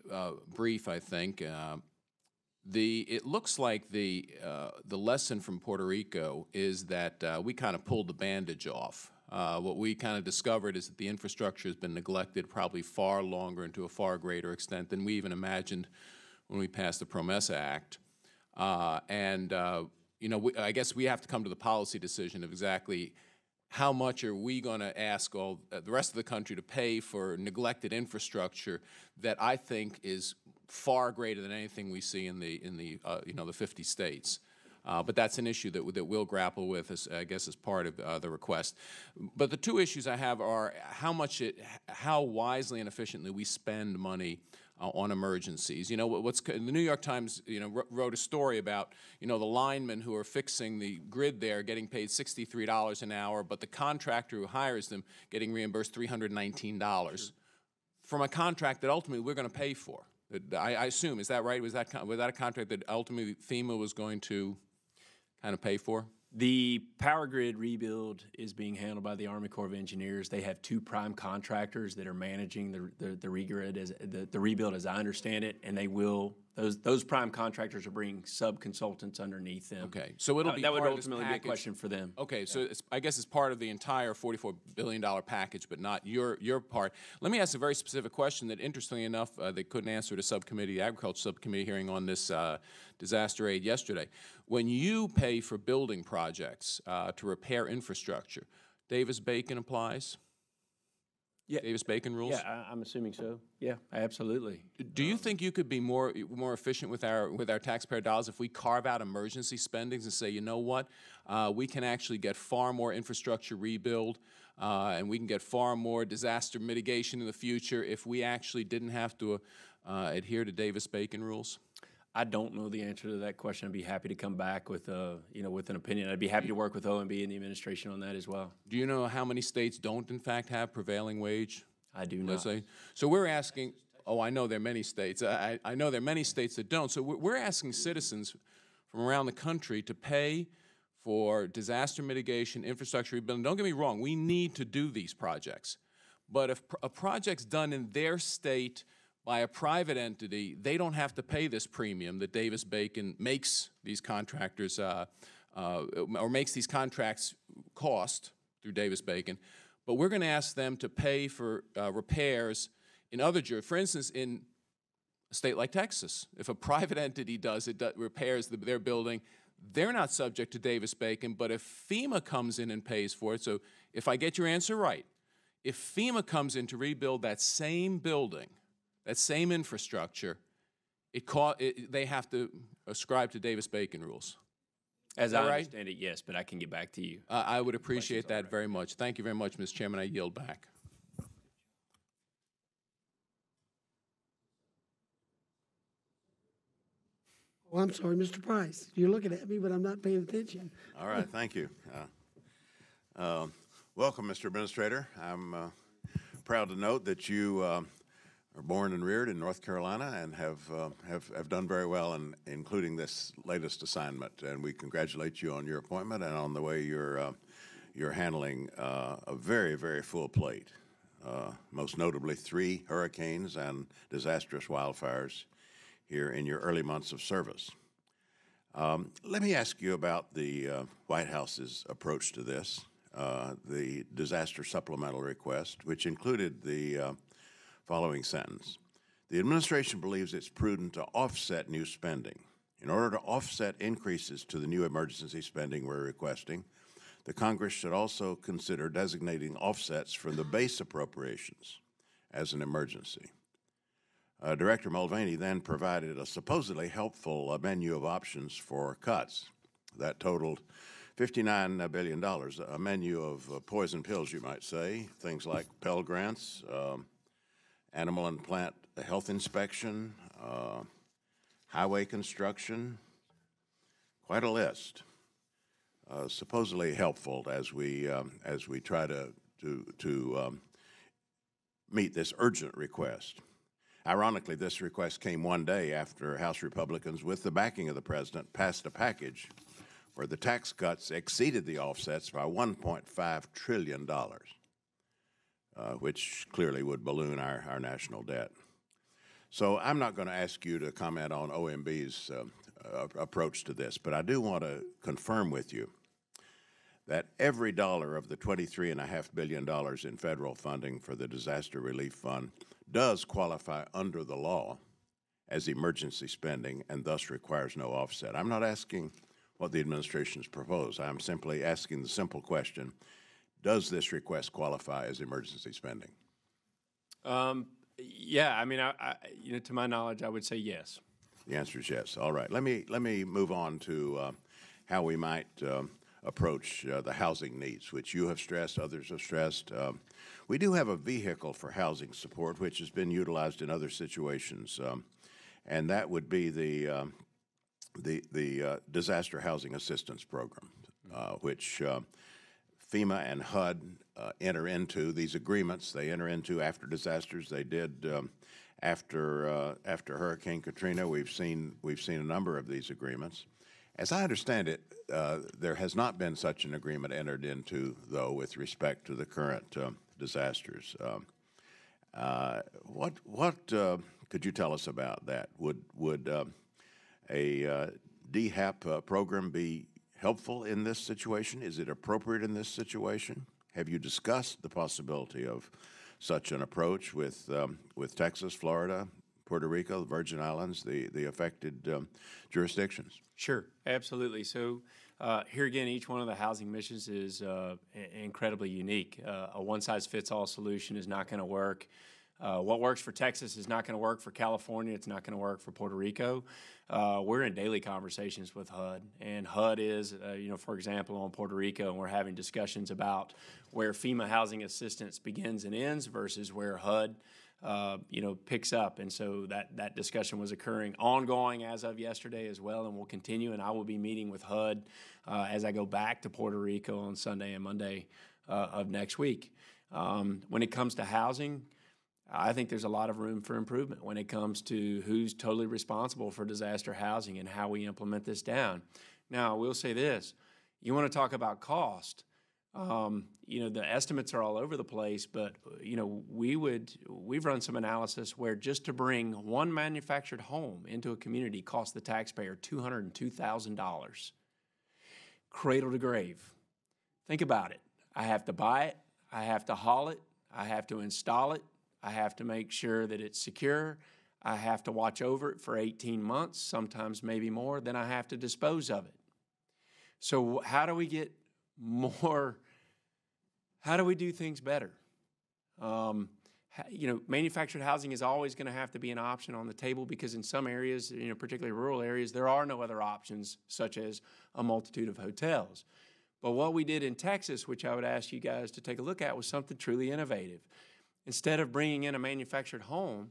brief, I think. It looks like the lesson from Puerto Rico is that we kind of pulled the bandage off. What we kind of discovered is that the infrastructure has been neglected probably far longer and to a far greater extent than we even imagined when we passed the PROMESA Act. I guess we have to come to the policy decision of exactly how much are we going to ask all the rest of the country to pay for neglected infrastructure that I think is far greater than anything we see in the 50 states. But that's an issue that we'll grapple with, I guess, as part of the request. But the two issues I have are how wisely and efficiently we spend money on emergencies. You know, the New York Times, wrote a story about, the linemen who are fixing the grid there getting paid $63 an hour, but the contractor who hires them getting reimbursed $319 from a contract that ultimately we're going to pay for. I assume, is that right? Was that a contract that ultimately FEMA was going to kind of pay for? The power grid rebuild is being handled by the Army Corps of Engineers. They have two prime contractors that are managing the rebuild, as I understand it, and those prime contractors are bringing sub-consultants underneath them. Okay, so it'll be that would part of this ultimately be a package. question for them. Okay, so I guess it's part of the entire $44 billion package, but not your part. Let me ask a very specific question that, interestingly enough, they couldn't answer at the Agriculture Subcommittee hearing on this disaster aid yesterday. When you pay for building projects to repair infrastructure, Davis-Bacon applies? Yeah. Davis-Bacon rules? Yeah, I'm assuming so. Yeah, absolutely. Do you think you could be more efficient with our taxpayer dollars if we carve out emergency spendings and say, you know what, we can actually get far more infrastructure rebuild and we can get far more disaster mitigation in the future if we actually didn't have to adhere to Davis-Bacon rules? I don't know the answer to that question. I'd be happy to come back with with an opinion. I'd be happy to work with OMB and the administration on that as well. Do you know how many states don't, in fact, have prevailing wage? I do not. So we're asking. Oh, I know there are many states. I know there are many states that don't. So we're asking citizens from around the country to pay for disaster mitigation, infrastructure rebuilding. Don't get me wrong. We need to do these projects, but if a project's done in their state by a private entity, they don't have to pay this premium that Davis-Bacon makes these contractors or makes these contracts cost through Davis-Bacon. But we're going to ask them to pay for repairs in other jurisdictions. For instance, in a state like Texas, if a private entity repairs their building, they're not subject to Davis-Bacon. But if FEMA comes in and pays for it, so if I get your answer right, if FEMA comes in to rebuild that same building, that same infrastructure, they have to ascribe to Davis-Bacon rules. As I understand it, yes, but I can get back to you. I would appreciate that very much. Thank you very much, Mr. Chairman. I yield back. Oh, I'm sorry, Mr. Price. You're looking at me, but I'm not paying attention. All right, thank you. Welcome, Mr. Administrator. I'm proud to note that you are born and reared in North Carolina and have done very well in including this latest assignment. And we congratulate you on your appointment and on the way you're handling a very, very full plate. Most notably 3 hurricanes and disastrous wildfires here in your early months of service. Let me ask you about the White House's approach to this, the disaster supplemental request, which included the following sentence. The administration believes it's prudent to offset new spending. In order to offset increases to the new emergency spending we're requesting, the Congress should also consider designating offsets from the base appropriations as an emergency. Director Mulvaney then provided a supposedly helpful menu of options for cuts that totaled $59 billion, a menu of poison pills, you might say, things like Pell Grants, animal and plant health inspection, highway construction, quite a list. Supposedly helpful as we try to meet this urgent request. Ironically, this request came one day after House Republicans, with the backing of the president, passed a package where the tax cuts exceeded the offsets by $1.5 trillion, which clearly would balloon our national debt. So I'm not going to ask you to comment on OMB's approach to this, but I do want to confirm with you that every dollar of the $23.5 billion in federal funding for the Disaster Relief Fund does qualify under the law as emergency spending and thus requires no offset. I'm not asking what the administration's proposed. I'm simply asking the simple question, does this request qualify as emergency spending? Yeah, I mean, to my knowledge, I would say yes. The answer is yes. All right. Let me move on to how we might approach the housing needs, which you have stressed, others have stressed. We do have a vehicle for housing support, which has been utilized in other situations, and that would be the Disaster Housing Assistance Program, which FEMA and HUD enter into these agreements. They enter into after disasters. They did after Hurricane Katrina. We've seen a number of these agreements. As I understand it, there has not been such an agreement entered into, though, with respect to the current disasters. What could you tell us about that? Would a DHAP program be helpful in this situation? Is it appropriate in this situation? Have you discussed the possibility of such an approach with Texas, Florida, Puerto Rico, the Virgin Islands, the affected jurisdictions? Sure, absolutely. So here again, each one of the housing missions is incredibly unique. A one-size-fits-all solution is not going to work. What works for Texas is not going to work for California. It's not going to work for Puerto Rico. We're in daily conversations with HUD, and HUD is, for example, on Puerto Rico, and we're having discussions about where FEMA housing assistance begins and ends versus where HUD, picks up. And so that discussion was occurring ongoing as of yesterday as well, and will continue. And I will be meeting with HUD as I go back to Puerto Rico on Sunday and Monday of next week. When it comes to housing, I think there's a lot of room for improvement when it comes to who's totally responsible for disaster housing and how we implement this down. Now, I will say this. You want to talk about cost. The estimates are all over the place, but, we've run some analysis where just to bring one manufactured home into a community costs the taxpayer $202,000. Cradle to grave. Think about it. I have to buy it. I have to haul it. I have to install it. I have to make sure that it's secure. I have to watch over it for 18 months, sometimes maybe more. Then I have to dispose of it. So how do we get more, how do we do things better? Manufactured housing is always going to have to be an option on the table because in some areas, particularly rural areas, there are no other options such as a multitude of hotels. But what we did in Texas, which I would ask you guys to take a look at, was something truly innovative. Instead of bringing in a manufactured home,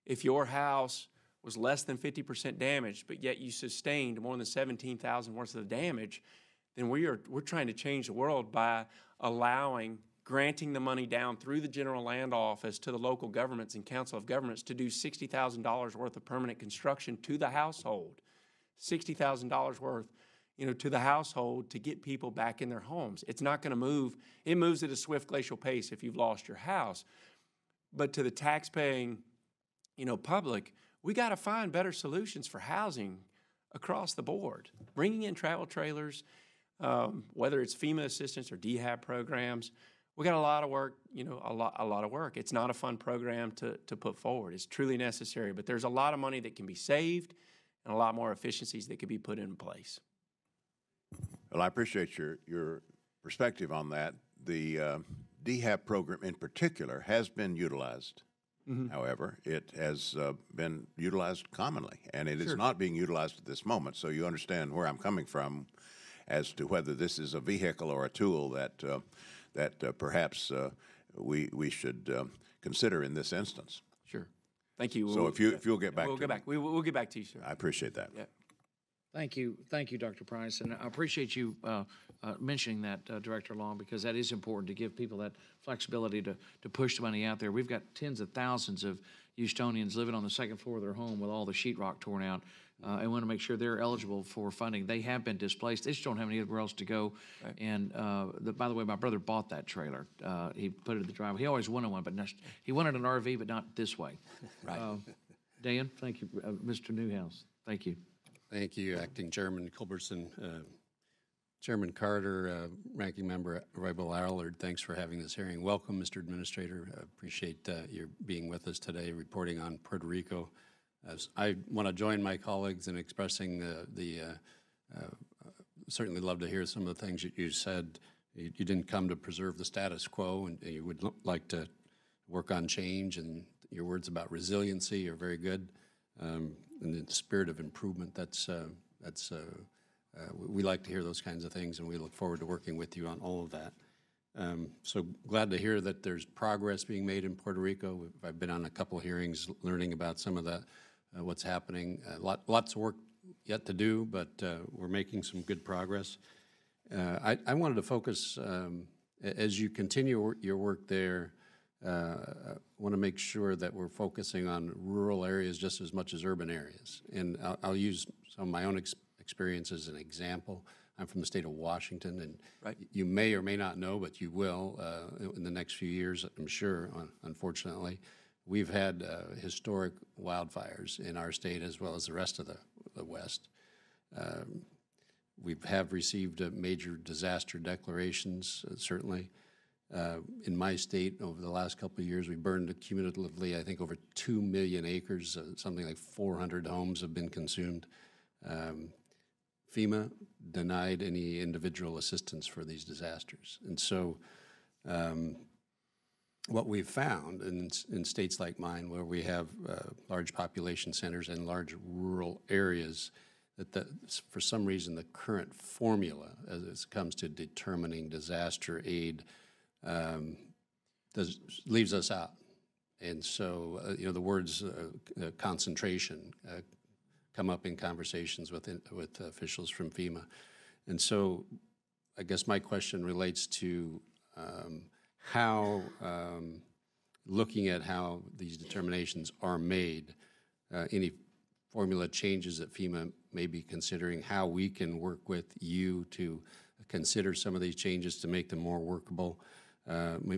if your house was less than 50% damaged, but yet you sustained more than $17,000 worth of damage, then we're trying to change the world by granting the money down through the General Land Office to the local governments and Council of Governments to do $60,000 worth of permanent construction to the household. $60,000 worth, to the household to get people back in their homes. It's not going to move. It moves at a swift glacial pace if you've lost your house. But to the taxpaying, public, we got to find better solutions for housing across the board. Bringing in travel trailers, whether it's FEMA assistance or DHAP programs, we got a lot of work. A lot of work. It's not a fun program to put forward. It's truly necessary, but there's a lot of money that can be saved and a lot more efficiencies that could be put in place. Well, I appreciate your perspective on that. The DHAP program in particular has been utilized. Mm-hmm. However, it has been utilized commonly, and it is not being utilized at this moment. So you understand where I'm coming from as to whether this is a vehicle or a tool that perhaps we should consider in this instance. Sure. Thank you. So if you'll get back, we'll get back to you, sir. I appreciate that. Yeah. Thank you, Dr. Price, and I appreciate you mentioning that, Director Long, because that is important to give people that flexibility to push the money out there. We've got tens of thousands of Houstonians living on the second floor of their home with all the sheetrock torn out, and want to make sure they're eligible for funding. They have been displaced. They just don't have anywhere else to go. Right. And by the way, my brother bought that trailer. He put it in the driveway. He always wanted one, but he wanted an RV, but not this way. Right. Dan, thank you. Mr. Newhouse, thank you. Thank you, Acting Chairman Culberson. Chairman Carter, Ranking Member Rebel Allard, thanks for having this hearing. Welcome, Mr. Administrator. I appreciate your being with us today, reporting on Puerto Rico. I want to join my colleagues in expressing certainly love to hear some of the things that you said. You didn't come to preserve the status quo, and you would like to work on change, and your words about resiliency are very good. In the spirit of improvement, that's We like to hear those kinds of things, and we look forward to working with you on all of that. So glad to hear that there's progress being made in Puerto Rico. I've been on a couple of hearings learning about some of the what's happening. Lots of work yet to do, but we're making some good progress. I wanted to focus, as you continue your work there, I want to make sure that we're focusing on rural areas just as much as urban areas. And I'll use some of my own experience as an example. I'm from the state of Washington, and you may or may not know, but you will in the next few years, I'm sure, unfortunately. We've had historic wildfires in our state as well as the rest of the West. We have received major disaster declarations, certainly. In my state, over the last couple of years, we burned cumulatively, I think, over 2 million acres. Something like 400 homes have been consumed. FEMA denied any individual assistance for these disasters. And so what we've found in states like mine, where we have large population centers and large rural areas, that for some reason the current formula as it comes to determining disaster aid leaves us out. And so, the words concentration come up in conversations with officials from FEMA. And so I guess my question relates to how, looking at how these determinations are made, any formula changes that FEMA may be considering, how we can work with you to consider some of these changes to make them more workable,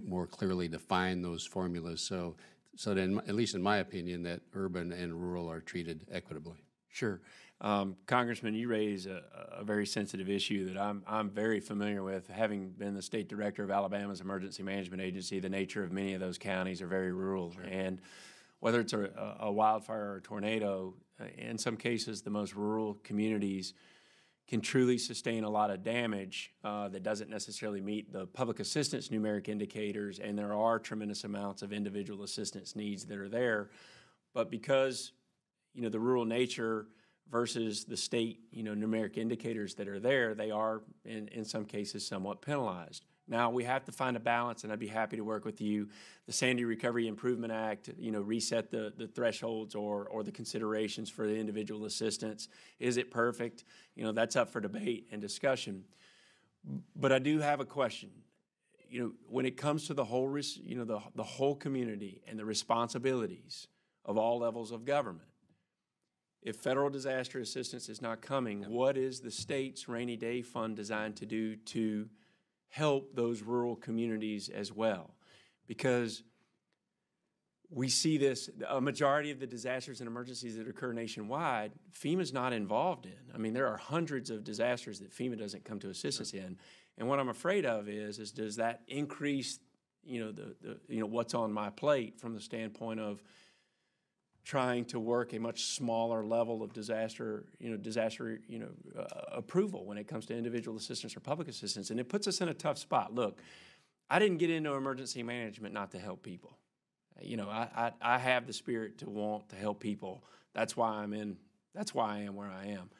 more clearly define those formulas, so that, at least in my opinion, that urban and rural are treated equitably. Sure. Congressman, you raise a very sensitive issue that I'm very familiar with, having been the state director of Alabama's emergency management agency. The nature of many of those counties are very rural. Sure. And whether it's a wildfire or a tornado, in some cases the most rural communities can truly sustain a lot of damage that doesn't necessarily meet the public assistance numeric indicators, and there are tremendous amounts of individual assistance needs that are there. But because the rural nature versus the state, numeric indicators that are there, they are, in some cases, somewhat penalized. Now, we have to find a balance, and I'd be happy to work with you. The Sandy Recovery Improvement Act, reset the thresholds or the considerations for the individual assistance. Is it perfect? That's up for debate and discussion. But I do have a question. When it comes to the whole, the whole community and the responsibilities of all levels of government, if federal disaster assistance is not coming, what is the state's rainy day fund designed to do to help those rural communities as well? Because we see this, a majority of the disasters and emergencies that occur nationwide, FEMA's not involved in. I mean, there are hundreds of disasters that FEMA doesn't come to assistance in. And what I'm afraid of is does that increase, what's on my plate from the standpoint of trying to work a much smaller level of disaster approval when it comes to individual assistance or public assistance. And it puts us in a tough spot. Look, I didn't get into emergency management not to help people. I have the spirit to want to help people. That's why I am where I am.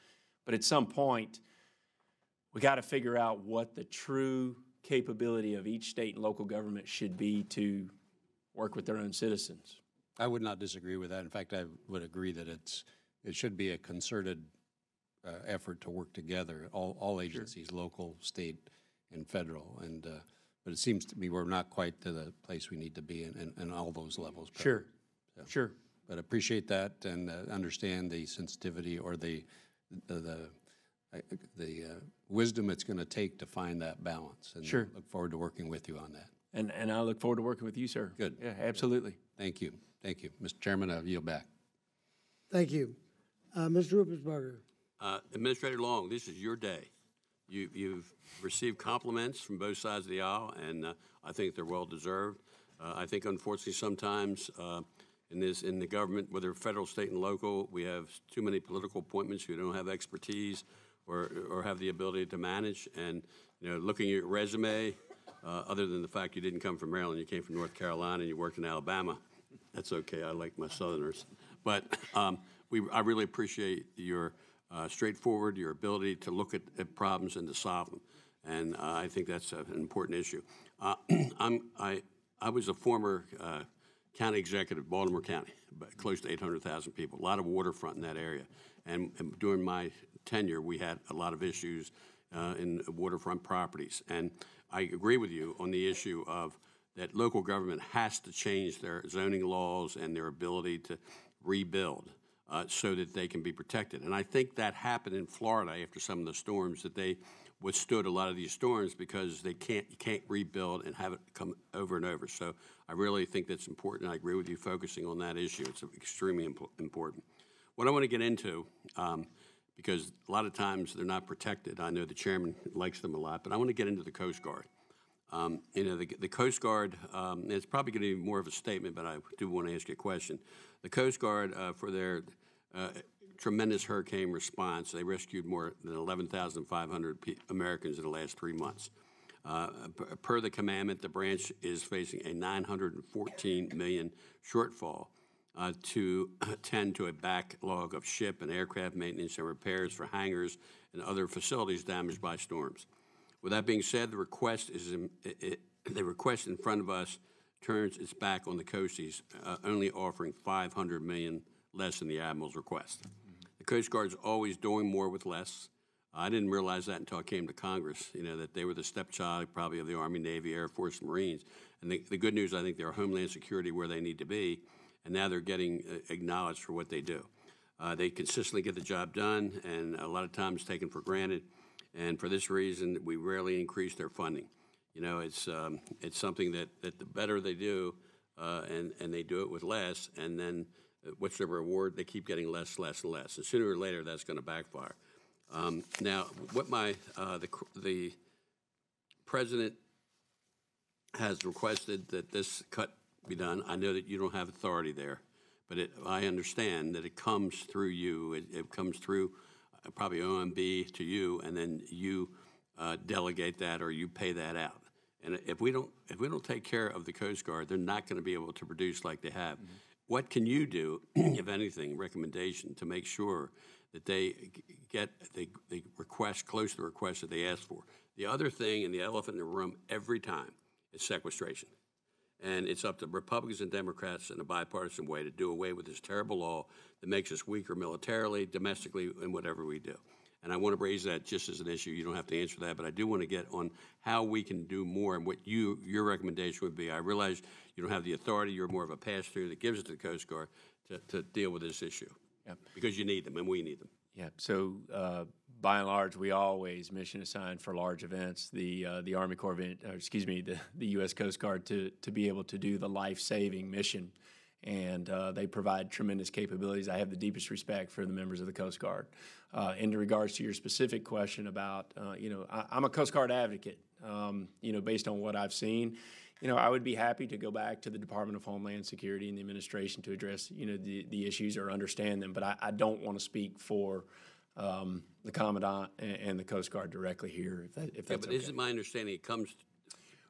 But at some point, we got to figure out what the true capability of each state and local government should be to work with their own citizens. I would not disagree with that. In fact, I would agree that it should be a concerted effort to work together, all agencies, sure, local, state, and federal. And but it seems to me we're not quite to the place we need to be in all those levels. Probably. Sure, so, sure. But appreciate that and understand the sensitivity or the wisdom it's going to take to find that balance. And sure. Look forward to working with you on that. And I look forward to working with you, sir. Good. Yeah, absolutely. Thank you. Thank you. Mr. Chairman, I'll yield back. Thank you. Mr. Ruppelsberger. Administrator Long, this is your day. You've received compliments from both sides of the aisle, and I think they're well-deserved. I think, unfortunately, sometimes in the government, whether federal, state, and local, we have too many political appointments who don't have expertise or have the ability to manage. And, looking at your resume, other than the fact you didn't come from Maryland, you came from North Carolina, and you worked in Alabama. That's okay. I like my Southerners. But I really appreciate your straightforward, your ability to look at problems and to solve them. And I think that's an important issue. I was a former county executive, Baltimore County, but close to 800,000 people, a lot of waterfront in that area. And during my tenure, we had a lot of issues in waterfront properties. And I agree with you on the issue of that local government has to change their zoning laws and their ability to rebuild so that they can be protected. And I think that happened in Florida after some of the storms, that they withstood a lot of these storms because you can't rebuild and have it come over and over. So I really think that's important. I agree with you focusing on that issue. It's extremely important. What I want to get into, because a lot of times they're not protected. I know the chairman likes them a lot, but I want to get into the Coast Guard. The Coast Guard, it's probably going to be more of a statement, but I do want to ask you a question. The Coast Guard, for their tremendous hurricane response, they rescued more than 11,500 Americans in the last 3 months. Per the commandment, the branch is facing a $914 million shortfall to attend to a backlog of ship and aircraft maintenance and repairs for hangars and other facilities damaged by storms. With that being said, the request in front of us turns its back on the coasties, only offering $500 million less than the Admiral's request. The Coast Guard's always doing more with less. I didn't realize that until I came to Congress, that they were the stepchild probably of the Army, Navy, Air Force, and Marines. And the good news, I think they're Homeland Security where they need to be, and now they're getting acknowledged for what they do. They consistently get the job done, and a lot of times taken for granted. And for this reason, we rarely increase their funding. It's something that the better they do, and they do it with less, and then what's the reward? They keep getting less, and less. And sooner or later, that's going to backfire. Now, what the president has requested that this cut be done. I know that you don't have authority there, but I understand that it comes through you. It comes through probably OMB to you, and then you delegate that or you pay that out. And if we don't take care of the Coast Guard, they're not going to be able to produce like they have. Mm-hmm. What can you do, if anything, recommendation to make sure that they request close to the request that they ask for? The other thing, and the elephant in the room every time, is sequestration. And it's up to Republicans and Democrats in a bipartisan way to do away with this terrible law that makes us weaker militarily, domestically, and whatever we do. And I want to raise that just as an issue. You don't have to answer that, but I do want to get on how we can do more and what your recommendation would be. I realize you don't have the authority. You're more of a pass-through that gives it to the Coast Guard to deal with this issue. Yep. Because you need them and we need them. Yeah. So by and large, we always mission assign for large events the Army Corps the U.S. Coast Guard to be able to do the life-saving mission, and they provide tremendous capabilities. I have the deepest respect for the members of the Coast Guard. In regards to your specific question about, I'm a Coast Guard advocate. Based on what I've seen. I would be happy to go back to the Department of Homeland Security and the administration to address, the issues or understand them. But I don't want to speak for the Commandant and the Coast Guard directly here, if that's okay. Isn't my understanding it comes...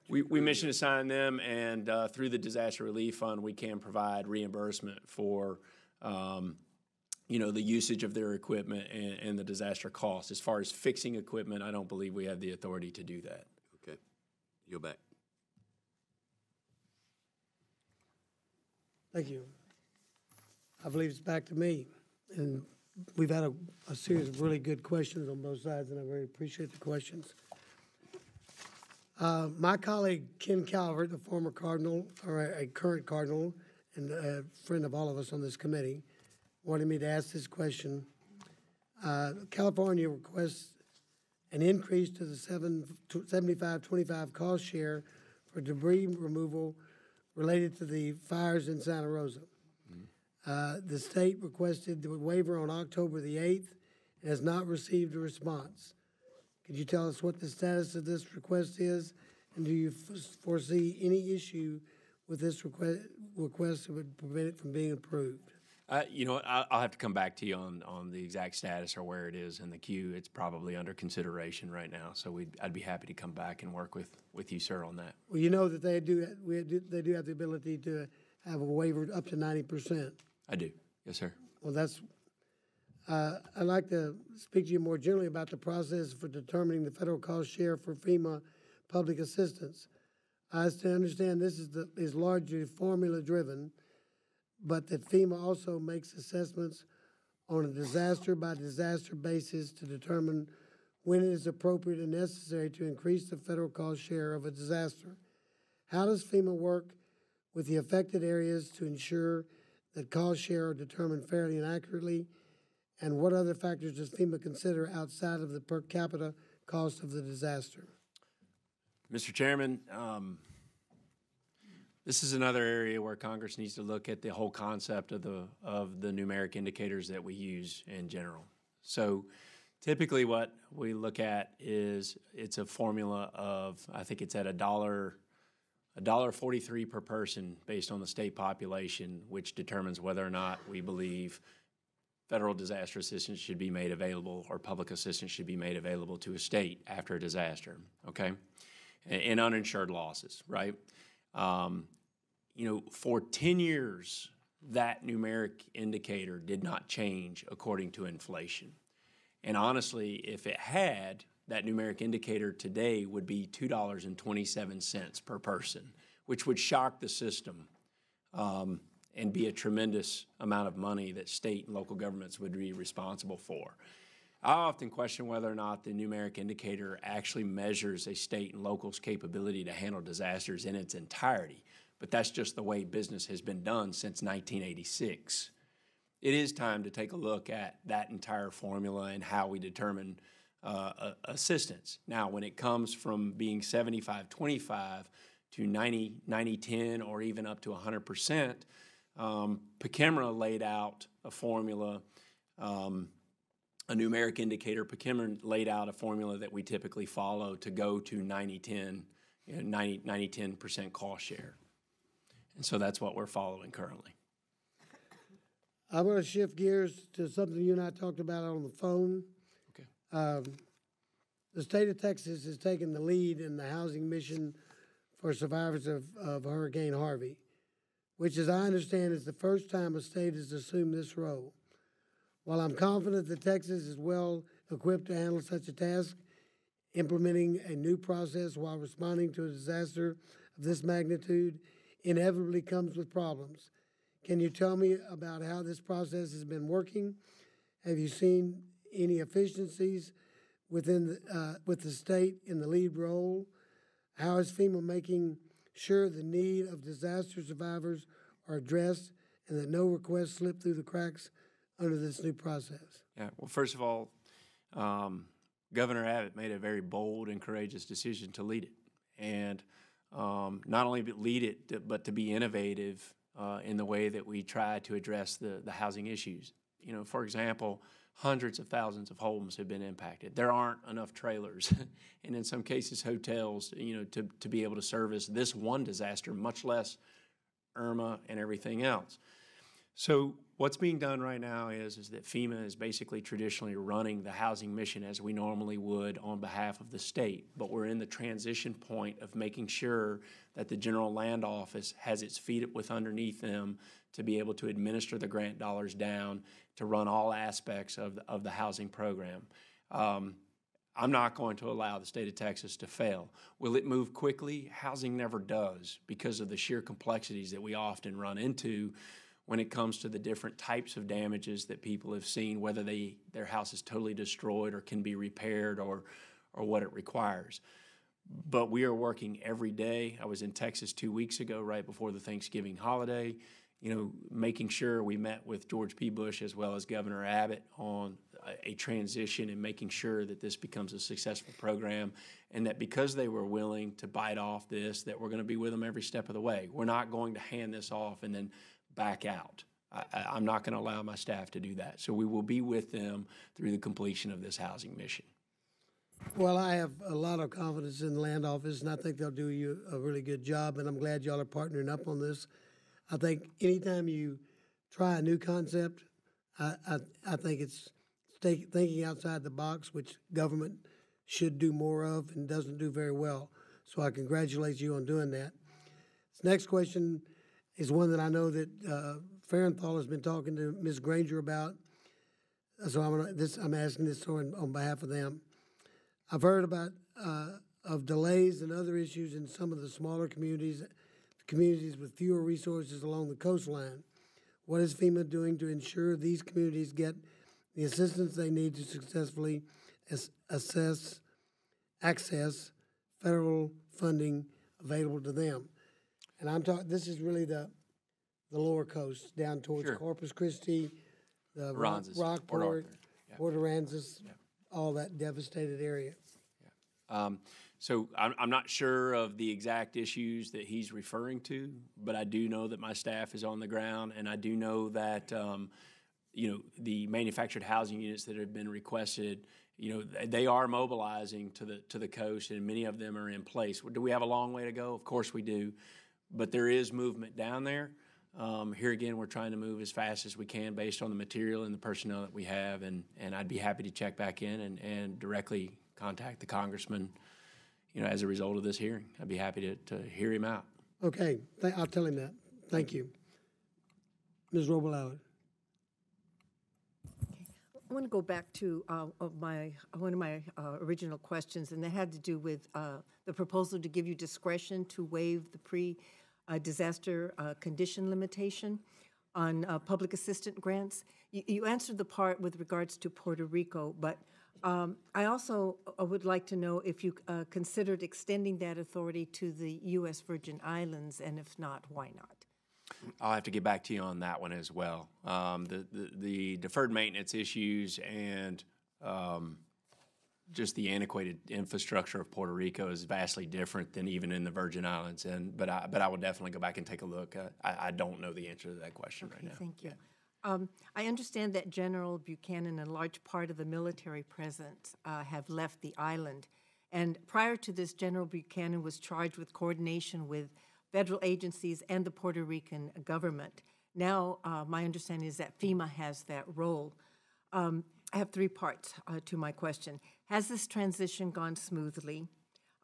We mission assign them, and through the Disaster Relief Fund, we can provide reimbursement for, the usage of their equipment and the disaster costs. As far as fixing equipment, I don't believe we have the authority to do that. Okay. You're back. Thank you. I believe it's back to me. And we've had a series of really good questions on both sides, and I very appreciate the questions. My colleague, Ken Calvert, a former Cardinal, or a current Cardinal, and a friend of all of us on this committee, wanted me to ask this question. California requests an increase to the 75-25 cost share for debris removal related to the fires in Santa Rosa. The state requested the waiver on October the 8th and has not received a response. Could you tell us what the status of this request is, and do you foresee any issue with this request that would prevent it from being approved? I'll have to come back to you on the exact status or where it is in the queue. It's probably under consideration right now, so I'd be happy to come back and work with you, sir, on that. Well, you know that they do have the ability to have a waiver up to 90%. I do, yes, sir. Well, that's I'd like to speak to you more generally about the process for determining the federal cost share for FEMA public assistance. I understand this is largely formula-driven, but that FEMA also makes assessments on a disaster-by-disaster basis to determine when it is appropriate and necessary to increase the federal cost share of a disaster. How does FEMA work with the affected areas to ensure that cost share are determined fairly and accurately? And what other factors does FEMA consider outside of the per capita cost of the disaster? Mr. Chairman, this is another area where Congress needs to look at the whole concept of the numeric indicators that we use in general. So typically what we look at is it's a formula of, I think it's at $1.43 per person based on the state population, which determines whether or not we believe federal disaster assistance should be made available or public assistance should be made available to a state after a disaster, okay? And uninsured losses, right? You know, for 10 years, that numeric indicator did not change according to inflation. And honestly, if it had, that numeric indicator today would be $2.27 per person, which would shock the system and be a tremendous amount of money that state and local governments would be responsible for. I often question whether or not the numeric indicator actually measures a state and local's capability to handle disasters in its entirety, but that's just the way business has been done since 1986. It is time to take a look at that entire formula and how we determine assistance. Now, when it comes from being 75-25 to 90-10 or even up to 100%, PCMRA laid out a formula, a numeric indicator. PCMRA laid out a formula that we typically follow to go to 90-10, 90-10% cost share. And so that's what we're following currently. I'm going to shift gears to something you and I talked about on the phone. Okay. The state of Texas has taken the lead in the housing mission for survivors of Hurricane Harvey, which, as I understand, is the first time a state has assumed this role. While I'm confident that Texas is well equipped to handle such a task, implementing a new process while responding to a disaster of this magnitude inevitably comes with problems. Can you tell me about how this process has been working? Have you seen any efficiencies within with the state in the lead role? How is FEMA making sure the need of disaster survivors are addressed and that no requests slip through the cracks under this new process? Yeah, well, first of all, Governor Abbott made a very bold and courageous decision to lead it. And not only lead it, but to be innovative in the way that we try to address the housing issues. You know, for example, hundreds of thousands of homes have been impacted. There aren't enough trailers, and in some cases hotels, you know, to be able to service this one disaster, much less Irma and everything else. So what's being done right now is that FEMA is basically traditionally running the housing mission as we normally would on behalf of the state, but we're in the transition point of making sure that the General Land Office has its feet underneath them to be able to administer the grant dollars down to run all aspects of the housing program. I'm not going to allow the state of Texas to fail. Will it move quickly? Housing never does because of the sheer complexities that we often run into when it comes to the different types of damages that people have seen, whether their house is totally destroyed or can be repaired or what it requires. But we are working every day. I was in Texas 2 weeks ago, right before the Thanksgiving holiday, you know, making sure we met with George P. Bush as well as Governor Abbott on a transition and making sure that this becomes a successful program, and that because they were willing to bite off this, that we're going to be with them every step of the way. We're not going to hand this off and then back out. I'm not going to allow my staff to do that. So we will be with them through the completion of this housing mission. Well, I have a lot of confidence in the Land Office, and I think they'll do you a really good job, and I'm glad y'all are partnering up on this. I think anytime you try a new concept, I think it's thinking outside the box, which government should do more of and doesn't do very well. So I congratulate you on doing that. This next question is one that I know that Farenthold has been talking to Ms. Granger about. So I'm asking this on behalf of them. I've heard about of delays and other issues in some of the smaller communities with fewer resources along the coastline. What is FEMA doing to ensure these communities get the assistance they need to successfully access federal funding available to them? And I'm talking. This is really the lower coast down towards Corpus Christi, the Rockport, Port Aransas, all that devastated area. So I'm not sure of the exact issues that he's referring to, but I do know that my staff is on the ground, and I do know that the manufactured housing units that have been requested, they are mobilizing to the coast, and many of them are in place. Do we have a long way to go? Of course we do, but there is movement down there. Here again, we're trying to move as fast as we can based on the material and the personnel that we have, and I'd be happy to check back in and directly contact the congressman, as a result of this hearing. I'd be happy to hear him out. Okay, I'll tell him that. Thank you. Ms. Robel-Allard. I want to go back to one of my original questions, and that had to do with the proposal to give you discretion to waive the pre-disaster condition limitation on public assistance grants. You answered the part with regards to Puerto Rico, but I also would like to know if you considered extending that authority to the U.S. Virgin Islands, and if not, why not? I'll have to get back to you on that one as well. The deferred maintenance issues and just the antiquated infrastructure of Puerto Rico is vastly different than even in the Virgin Islands. But I will definitely go back and take a look. I don't know the answer to that question right now. Thank you. I understand that General Buchanan and a large part of the military presence have left the island. And prior to this, General Buchanan was charged with coordination with federal agencies and the Puerto Rican government. Now, my understanding is that FEMA has that role. I have three parts to my question. Has this transition gone smoothly?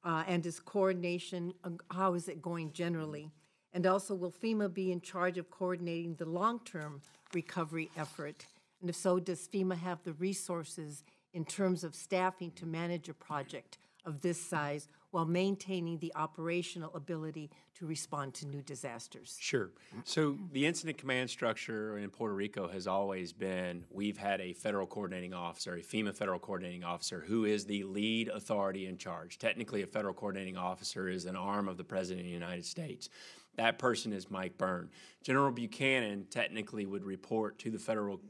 And is coordination, how is it going generally? And also, will FEMA be in charge of coordinating the long-term recovery effort? And if so, does FEMA have the resources in terms of staffing to manage a project of this size while maintaining the operational ability to respond to new disasters? Sure. So the incident command structure in Puerto Rico has always been, we've had a federal coordinating officer, a FEMA federal coordinating officer, who is the lead authority in charge. Technically, a federal coordinating officer is an arm of the President of the United States. That person is Mike Byrne. General Buchanan technically would report to the federal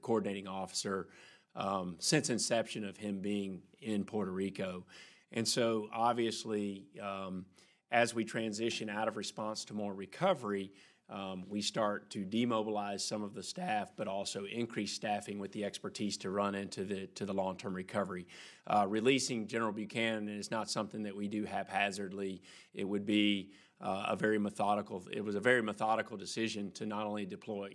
coordinating officer since inception of him being in Puerto Rico. And so obviously, as we transition out of response to more recovery, we start to demobilize some of the staff, but also increase staffing with the expertise to run into the long-term recovery. Releasing General Buchanan is not something that we do haphazardly. It would be a very methodical decision to not only deploy,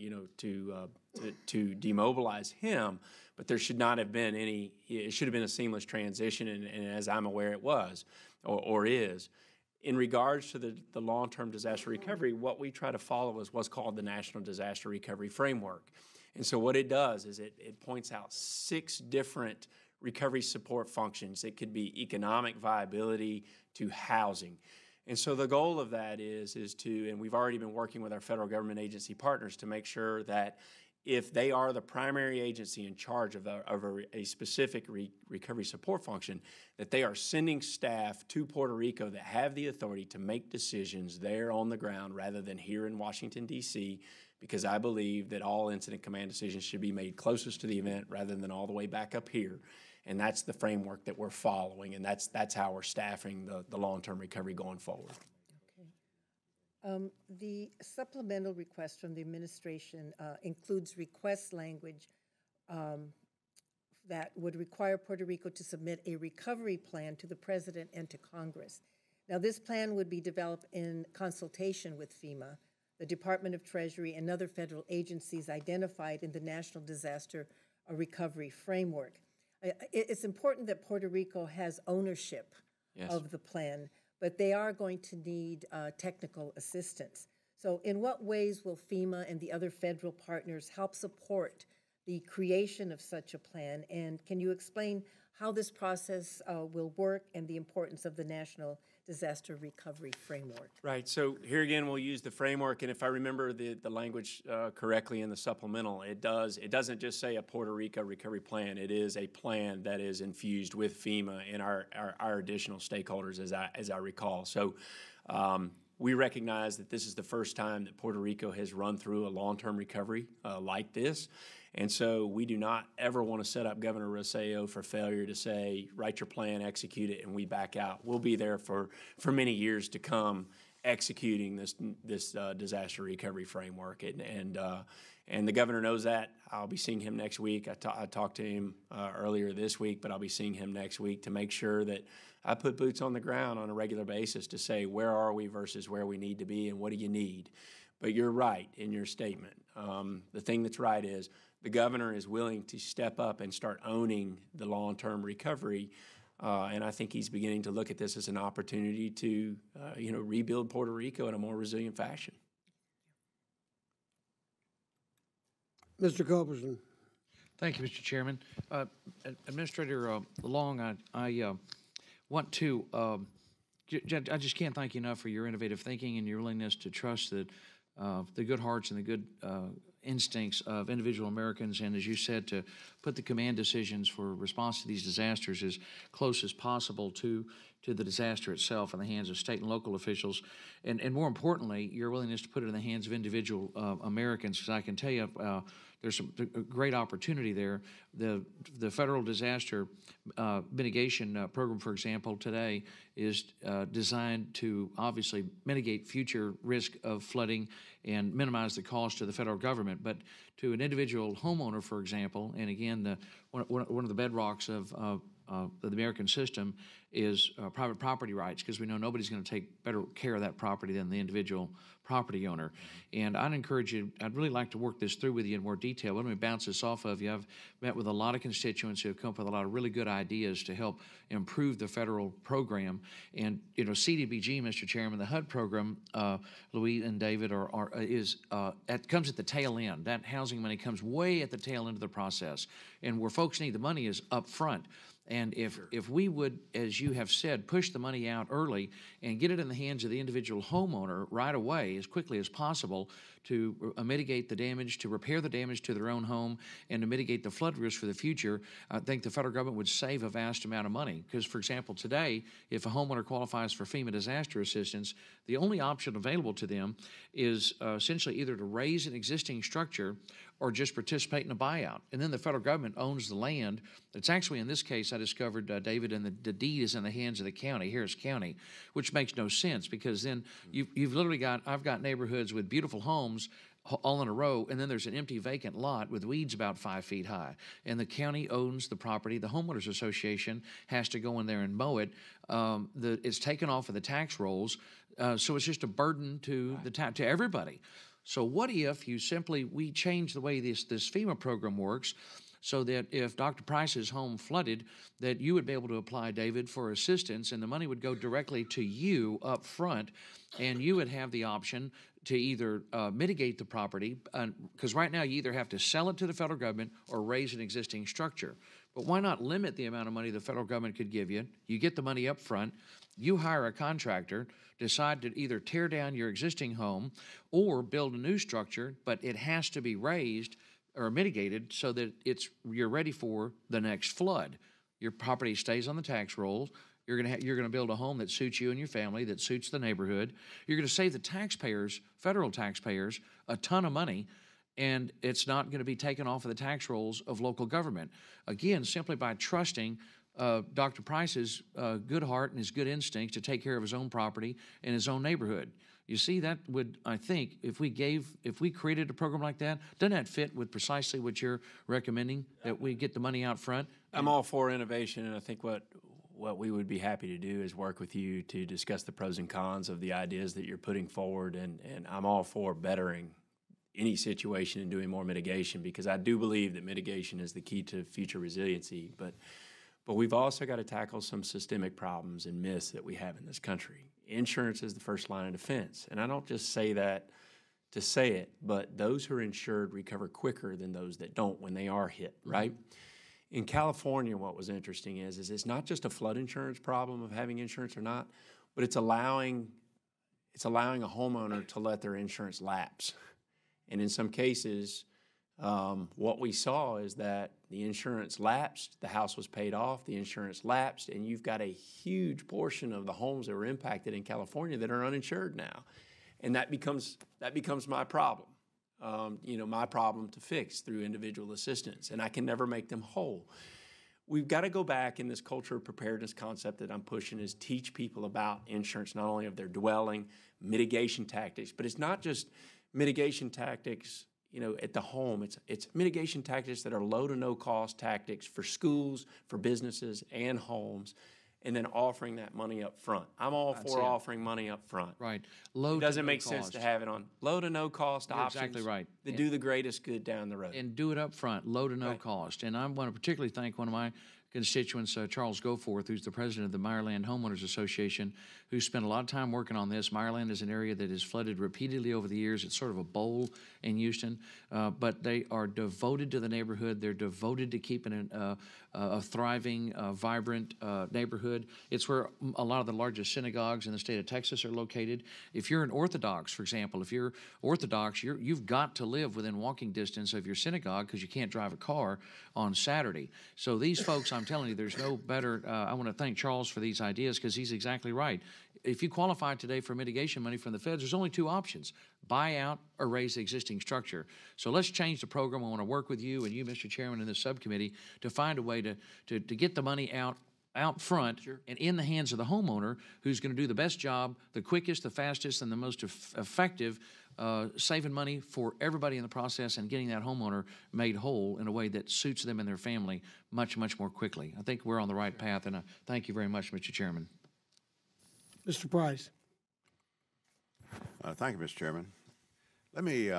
to demobilize him, but there should not have been it should have been a seamless transition, and as I'm aware it was, or is. In regards to the long-term disaster recovery, what we try to follow is what's called the National Disaster Recovery Framework. And so what it does is it points out 6 different recovery support functions. It could be economic viability to housing. And so the goal of that is to, and we've already been working with our federal government agency partners to make sure that if they are the primary agency in charge of a specific recovery support function, that they are sending staff to Puerto Rico that have the authority to make decisions there on the ground rather than here in Washington, D.C., because I believe that all incident command decisions should be made closest to the event rather than all the way back up here. And that's the framework that we're following, and that's how we're staffing the long-term recovery going forward. Okay. The supplemental request from the administration includes request language that would require Puerto Rico to submit a recovery plan to the President and to Congress. Now, this plan would be developed in consultation with FEMA, the Department of Treasury, and other federal agencies identified in the National Disaster Recovery Framework. It's important that Puerto Rico has ownership of the plan, but they are going to need technical assistance. So in what ways will FEMA and the other federal partners help support the creation of such a plan? And can you explain how this process will work and the importance of the National Disaster Recovery Framework? Right, so here again, we'll use the framework, and if I remember the language correctly in the supplemental, it doesn't just say a Puerto Rico recovery plan. It is a plan that is infused with FEMA and our additional stakeholders, as I recall. So we recognize that this is the first time that Puerto Rico has run through a long-term recovery like this. And so we do not ever want to set up Governor Rosa for failure to say, write your plan, execute it, and we back out. We'll be there for many years to come executing this disaster recovery framework. And the governor knows that. I'll be seeing him next week. I talked to him earlier this week, but I'll be seeing him next week to make sure that I put boots on the ground on a regular basis to say, where are we versus where we need to be and what do you need? But you're right in your statement. The thing that's right is the governor is willing to step up and start owning the long-term recovery, and I think he's beginning to look at this as an opportunity to, rebuild Puerto Rico in a more resilient fashion. Mr. Culberson. Thank you, Mr. Chairman. Administrator Long, I want to, I just can't thank you enough for your innovative thinking and your willingness to trust that the good hearts and the good instincts of individual Americans, and as you said, to put the command decisions for response to these disasters as close as possible to the disaster itself in the hands of state and local officials, and more importantly, your willingness to put it in the hands of individual Americans, because I can tell you there's a great opportunity there. The federal disaster mitigation program, for example, today is designed to obviously mitigate future risk of flooding and minimize the cost to the federal government. But to an individual homeowner, for example, and again, one of the bedrocks of the American system is private property rights, because we know nobody's going to take better care of that property than the individual property owner. And I'd encourage you, I'd really like to work this through with you in more detail. Let me bounce this off of you. I've met with a lot of constituents who have come up with a lot of really good ideas to help improve the federal program. And, CDBG, Mr. Chairman, the HUD program, Louis and David, comes at the tail end. That housing money comes way at the tail end of the process. And where folks need the money is up front. And if we would, as you have said, push the money out early and get it in the hands of the individual homeowner right away as quickly as possible to mitigate the damage, to repair the damage to their own home, and to mitigate the flood risk for the future, I think the federal government would save a vast amount of money. Because, for example, today, if a homeowner qualifies for FEMA disaster assistance, the only option available to them is essentially either to raise an existing structure or just participate in a buyout. And then the federal government owns the land. It's actually, in this case, I discovered, David, and the deed is in the hands of the county, Harris County, which makes no sense, because then you've literally I've got neighborhoods with beautiful homes all in a row, and then there's an empty vacant lot with weeds about 5 feet high. And the county owns the property. The homeowners association has to go in there and mow it. It's taken off of the tax rolls, so it's just a burden to to everybody. So what if we change the way this FEMA program works, so that if Dr. Price's home flooded, that you would be able to apply, David, for assistance, and the money would go directly to you up front, and you would have the option to either mitigate the property, because right now you either have to sell it to the federal government or raise an existing structure. But why not limit the amount of money the federal government could give you? You get the money up front, you hire a contractor, decide to either tear down your existing home or build a new structure, but it has to be raised or mitigated so that you're ready for the next flood. Your property stays on the tax rolls. You're going to build a home that suits you and your family, that suits the neighborhood. You're going to save the taxpayers, federal taxpayers, a ton of money, and it's not going to be taken off of the tax rolls of local government. Again, simply by trusting Dr. Price's good heart and his good instincts to take care of his own property and his own neighborhood. You see, that would, I think, if we created a program like that, doesn't that fit with precisely what you're recommending, that we get the money out front? I'm all for innovation, and I think what we would be happy to do is work with you to discuss the pros and cons of the ideas that you're putting forward, and I'm all for bettering any situation and doing more mitigation, because I do believe that mitigation is the key to future resiliency. But we've also got to tackle some systemic problems and myths that we have in this country. Insurance is the first line of defense. And I don't just say that to say it, but those who are insured recover quicker than those that don't when they are hit, right? In California, what was interesting is it's not just a flood insurance problem of having insurance or not, but it's allowing a homeowner to let their insurance lapse. And in some cases, what we saw is that the insurance lapsed, the house was paid off, the insurance lapsed, and you've got a huge portion of the homes that were impacted in California that are uninsured now. And that becomes my problem, my problem to fix through individual assistance, and I can never make them whole. We've got to go back in this culture of preparedness concept that I'm pushing is teach people about insurance, not only of their dwelling, mitigation tactics, but it's not just mitigation tactics, at the home. It's mitigation tactics that are low to no cost tactics for schools, for businesses, and homes, and then offering that money up front. I'm all for offering money up front. Right. It doesn't make sense to have it on low to no cost options. Exactly right. That do the greatest good down the road. And do it up front, low to no cost. And I want to particularly thank one of my constituents, Charles Goforth, who's the president of the Meyerland Homeowners Association, who spent a lot of time working on this. Meyerland is an area that has flooded repeatedly over the years. It's sort of a bowl in Houston, but they are devoted to the neighborhood. They're devoted to keeping a thriving, vibrant neighborhood. It's where a lot of the largest synagogues in the state of Texas are located. If you're an Orthodox, for example, if you're Orthodox, you've got to live within walking distance of your synagogue because you can't drive a car on Saturday. So these folks, I'm telling you, there's no better. I want to thank Charles for these ideas because he's exactly right. If you qualify today for mitigation money from the feds, there's only two options: buy out or raise the existing structure. So let's change the program. I want to work with you and you, Mr. Chairman, in this subcommittee to find a way to get the money out front and in the hands of the homeowner, who's going to do the best job, the quickest, the fastest, and the most effective, saving money for everybody in the process and getting that homeowner made whole in a way that suits them and their family much, much more quickly. I think we're on the right path, and I thank you very much, Mr. Chairman. Mr. Price. Thank you, Mr. Chairman. Let me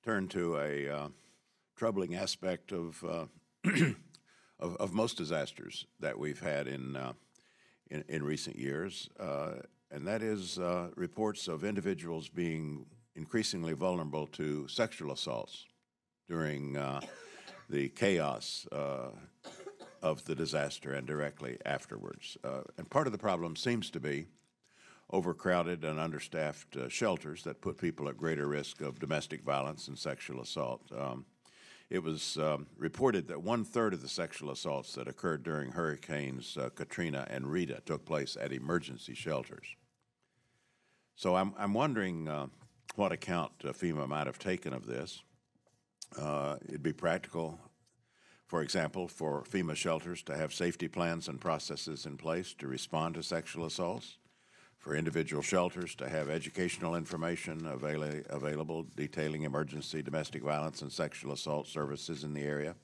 turn to a troubling aspect of of most disasters that we've had in recent years, and that is reports of individuals being increasingly vulnerable to sexual assaults during the chaos of the disaster and directly afterwards. And part of the problem seems to be overcrowded and understaffed shelters that put people at greater risk of domestic violence and sexual assault. It was reported that 1/3 of the sexual assaults that occurred during Hurricanes Katrina and Rita took place at emergency shelters. So I'm wondering what account FEMA might have taken of this. It'd be practical, for example, for FEMA shelters to have safety plans and processes in place to respond to sexual assaults, for individual shelters to have educational information available detailing emergency domestic violence and sexual assault services in the area.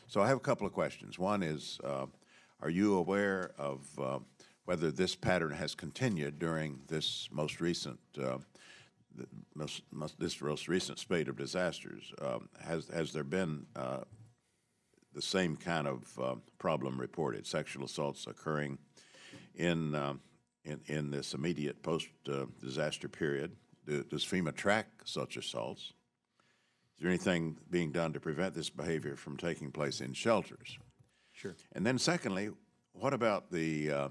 So I have a couple of questions. One is, are you aware of whether this pattern has continued during this most recent spate of disasters? Has there been the same kind of problem reported, sexual assaults occurring in this immediate post-disaster period? Does FEMA track such assaults? Is there anything being done to prevent this behavior from taking place in shelters? Sure. And then secondly, what about the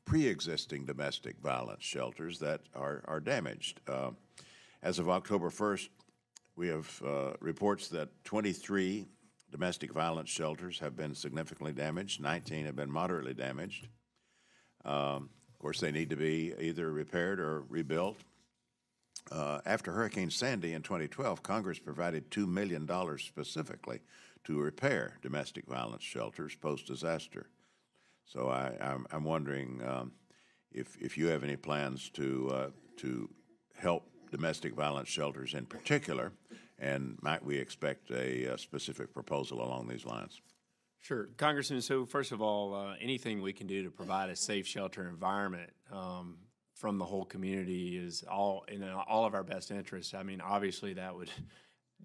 pre-existing domestic violence shelters that are damaged? As of October 1st, we have reports that 23 domestic violence shelters have been significantly damaged, 19 have been moderately damaged. Of course, they need to be either repaired or rebuilt. After Hurricane Sandy in 2012, Congress provided $2 million specifically to repair domestic violence shelters post-disaster. So I'm wondering if you have any plans to help domestic violence shelters in particular, and might we expect a specific proposal along these lines? Sure, Congressman. So first of all, anything we can do to provide a safe shelter environment from the whole community is all in all of our best interests. I mean, obviously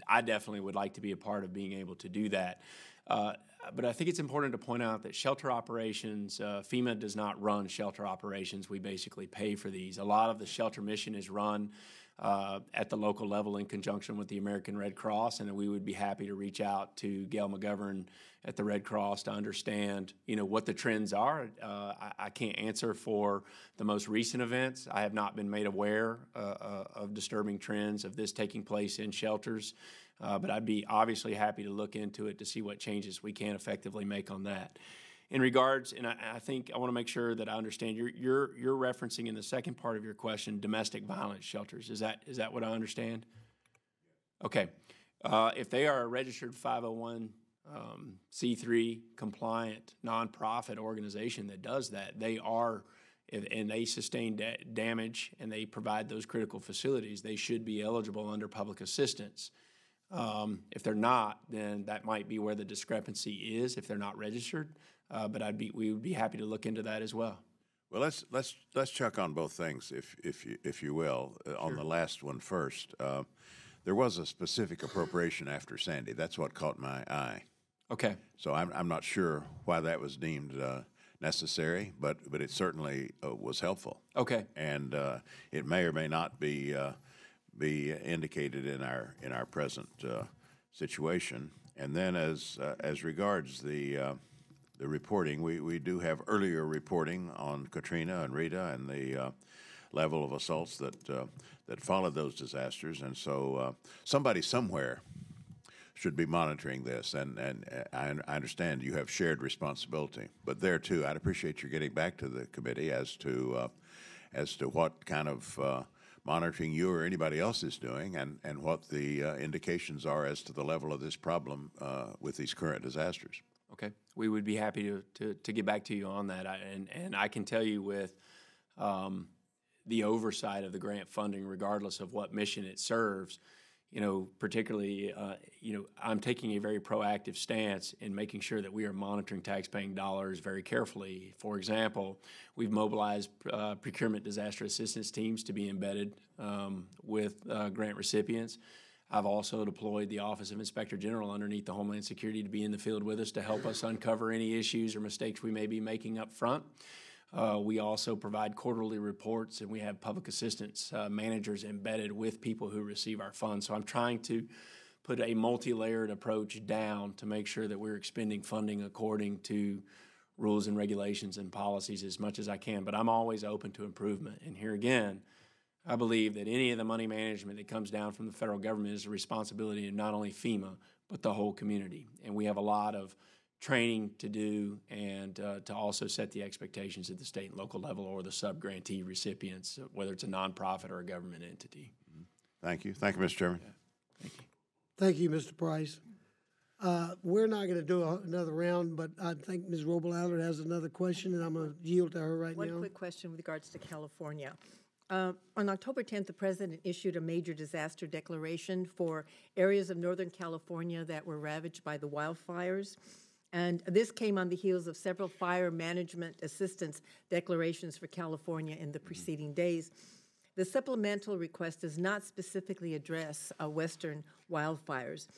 I definitely would like to be a part of being able to do that. But I think it's important to point out that shelter operations, FEMA does not run shelter operations. We basically pay for these. A lot of the shelter mission is run at the local level in conjunction with the American Red Cross, and we would be happy to reach out to Gail McGovern at the Red Cross to understand, what the trends are. I can't answer for the most recent events. I have not been made aware of disturbing trends of this taking place in shelters, but I'd be obviously happy to look into it to see what changes we can effectively make on that. In regards, and I think I want to make sure that I understand, you're referencing in the second part of your question domestic violence shelters. Is that what I understand? Okay. If they are a registered 501c3 compliant nonprofit organization that does that, they are, and they sustain damage and they provide those critical facilities, they should be eligible under public assistance. If they're not, then that might be where the discrepancy is if they're not registered. But we would be happy to look into that as well. Well, let's check on both things, if you will. Sure. On the last one first, there was a specific appropriation after Sandy. That's what caught my eye. Okay. So I'm not sure why that was deemed necessary, but it certainly was helpful. Okay. And it may or may not be indicated in our present situation. And then as regards the reporting, we do have earlier reporting on Katrina and Rita and the level of assaults that followed those disasters, and so somebody somewhere should be monitoring this. And I understand you have shared responsibility, but there too, I'd appreciate you getting back to the committee as to what kind of monitoring you or anybody else is doing, and what the indications are as to the level of this problem with these current disasters. Okay, we would be happy to get back to you on that. And I can tell you with the oversight of the grant funding, regardless of what mission it serves, particularly, I'm taking a very proactive stance in making sure that we are monitoring taxpaying dollars very carefully. For example, we've mobilized procurement disaster assistance teams to be embedded with grant recipients. I've also deployed the Office of Inspector General underneath the Homeland Security to be in the field with us to help us uncover any issues or mistakes we may be making up front. We also provide quarterly reports, and we have public assistance managers embedded with people who receive our funds. So I'm trying to put a multi-layered approach down to make sure that we're expending funding according to rules and regulations and policies as much as I can. But I'm always open to improvement. And here again, I believe that any of the money management that comes down from the federal government is the responsibility of not only FEMA, but the whole community. And we have a lot of training to do, and to also set the expectations at the state and local level, or the sub-grantee recipients, whether it's a nonprofit or a government entity. Thank you. Thank you, Mr. Chairman. Yeah. Thank you. Thank you, Mr. Price. We're not going to do another round, but I think Ms. Robel-Allard has another question, and I'm going to yield to her right now. One quick question with regards to California. On October 10th, the President issued a major disaster declaration for areas of Northern California that were ravaged by the wildfires. And this came on the heels of several fire management assistance declarations for California in the preceding days. The supplemental request does not specifically address western wildfires.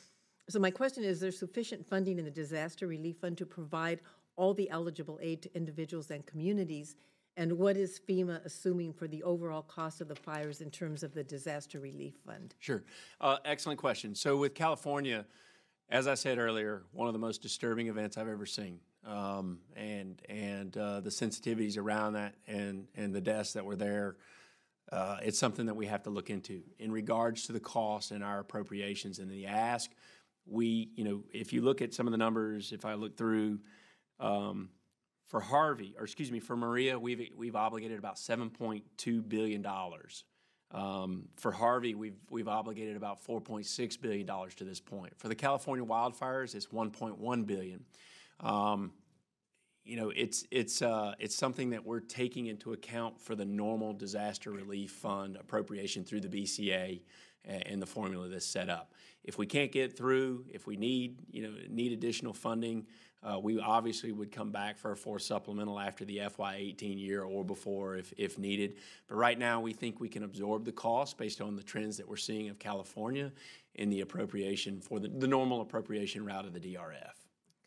So my question is there sufficient funding in the Disaster Relief Fund to provide all the eligible aid to individuals and communities? And what is FEMA assuming for the overall cost of the fires in terms of the Disaster Relief Fund? Sure. Excellent question. So with California, as I said earlier, one of the most disturbing events I've ever seen, and the sensitivities around that and the deaths that were there, it's something that we have to look into. In regards to the cost and our appropriations and the ask, if you look at some of the numbers, if I look through, for Maria, we've obligated about $7.2 billion. For Harvey, we've obligated about $4.6 billion to this point. For the California wildfires, it's $1.1 billion. It's something that we're taking into account for the normal disaster relief fund appropriation through the BCA and the formula that's set up. If we can't get through, if we need additional funding, we obviously would come back for a fourth supplemental after the FY18 year or before if needed. But right now, we think we can absorb the cost based on the trends that we're seeing of California in the appropriation for the normal appropriation route of the DRF.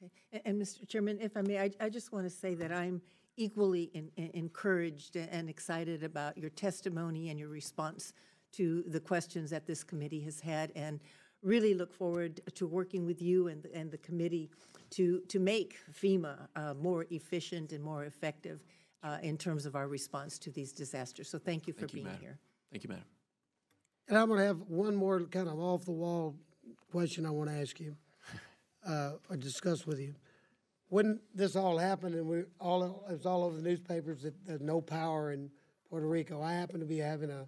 Okay. And Mr. Chairman, if I may, I just want to say that I'm equally encouraged and excited about your testimony and your response to the questions that this committee has had, and really look forward to working with you and the committee to make FEMA more efficient and more effective in terms of our response to these disasters. So thank you for being here. Thank you, Madam. And I'm going to have one more kind of off-the-wall question I want to ask you or discuss with you. When this all happened and it was all over the newspapers that there's no power in Puerto Rico, I happened to be having a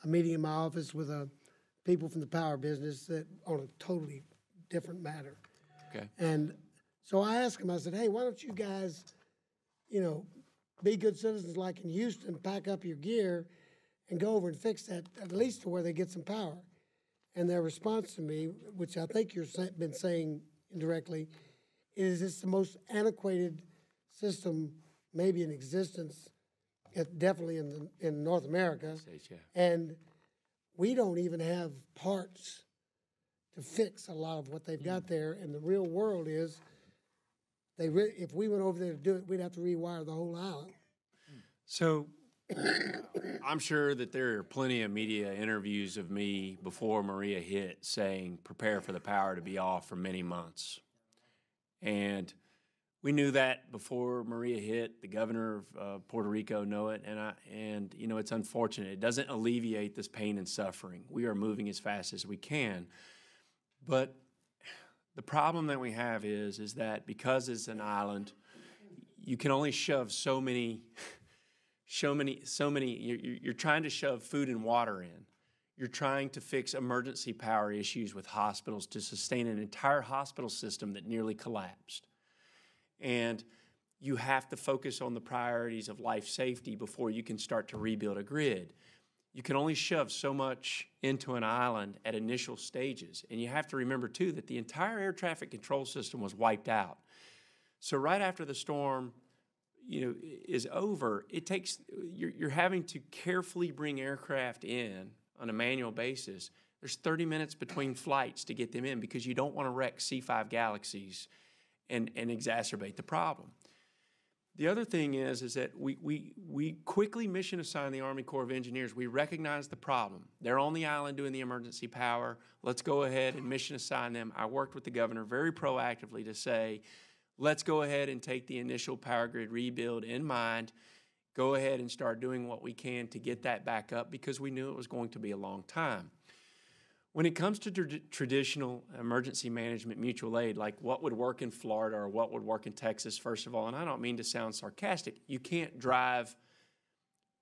meeting in my office with people from the power business that on a totally different matter. Okay. And so I asked him, I said, hey, why don't you guys, be good citizens like in Houston, pack up your gear and go over and fix that, at least to where they get some power. And their response to me, which I think you've been saying indirectly, is it's the most antiquated system maybe in existence, definitely in North America. States, yeah. And we don't even have parts to fix a lot of what they've got there. And the real world is, if we went over there to do it, we'd have to rewire the whole island. So I'm sure that there are plenty of media interviews of me before Maria hit saying, prepare for the power to be off for many months. And we knew that before Maria hit. The governor of Puerto Rico knew it, and it's unfortunate. It doesn't alleviate this pain and suffering. We are moving as fast as we can, but the problem that we have is that because it's an island, you can only shove so many. You're trying to shove food and water in. You're trying to fix emergency power issues with hospitals to sustain an entire hospital system that nearly collapsed. And you have to focus on the priorities of life safety before you can start to rebuild a grid. You can only shove so much into an island at initial stages. And you have to remember, too, that the entire air traffic control system was wiped out. So right after the storm is over, you're having to carefully bring aircraft in on a manual basis. There's 30 minutes between flights to get them in because you don't want to wreck C-5 Galaxies and exacerbate the problem. The other thing is that we quickly mission assign the Army Corps of Engineers. We recognize the problem. They're on the island doing the emergency power. Let's go ahead and mission assign them. I worked with the governor very proactively to say, let's go ahead and take the initial power grid rebuild in mind, go ahead and start doing what we can to get that back up because we knew it was going to be a long time. When it comes to traditional emergency management mutual aid, like what would work in Florida or what would work in Texas, first of all, and I don't mean to sound sarcastic, you can't drive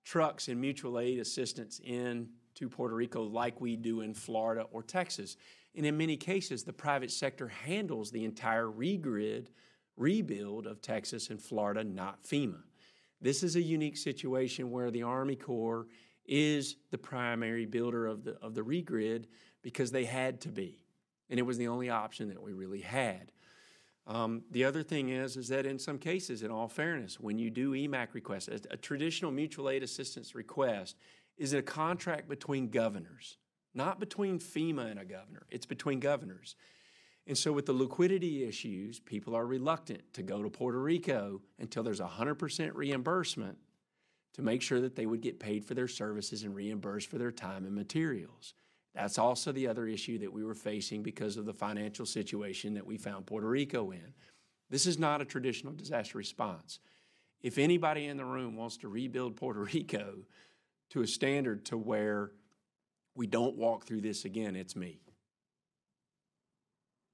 trucks and mutual aid assistance into Puerto Rico like we do in Florida or Texas. And in many cases, the private sector handles the entire rebuild of Texas and Florida, not FEMA. This is a unique situation where the Army Corps is the primary builder of the regrid because they had to be, and it was the only option that we really had. The other thing is that in some cases, in all fairness, when you do EMAC requests, a traditional mutual aid assistance request is a contract between governors, not between FEMA and a governor. It's between governors. And so with the liquidity issues, people are reluctant to go to Puerto Rico until there's 100% reimbursement to make sure that they would get paid for their services and reimbursed for their time and materials. That's also the other issue that we were facing because of the financial situation that we found Puerto Rico in. This is not a traditional disaster response. If anybody in the room wants to rebuild Puerto Rico to a standard to where we don't walk through this again, it's me.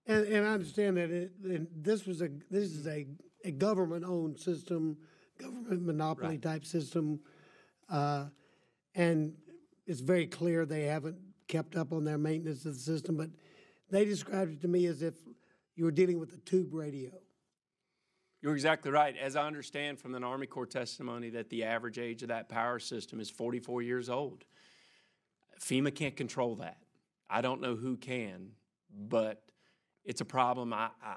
And I understand that this is a government-owned system, government monopoly type system, and it's very clear they haven't kept up on their maintenance of the system. But they described it to me as if you were dealing with a tube radio. You're exactly right. As I understand from an Army Corps testimony that the average age of that power system is 44 years old. FEMA can't control that. I don't know who can, but it's a problem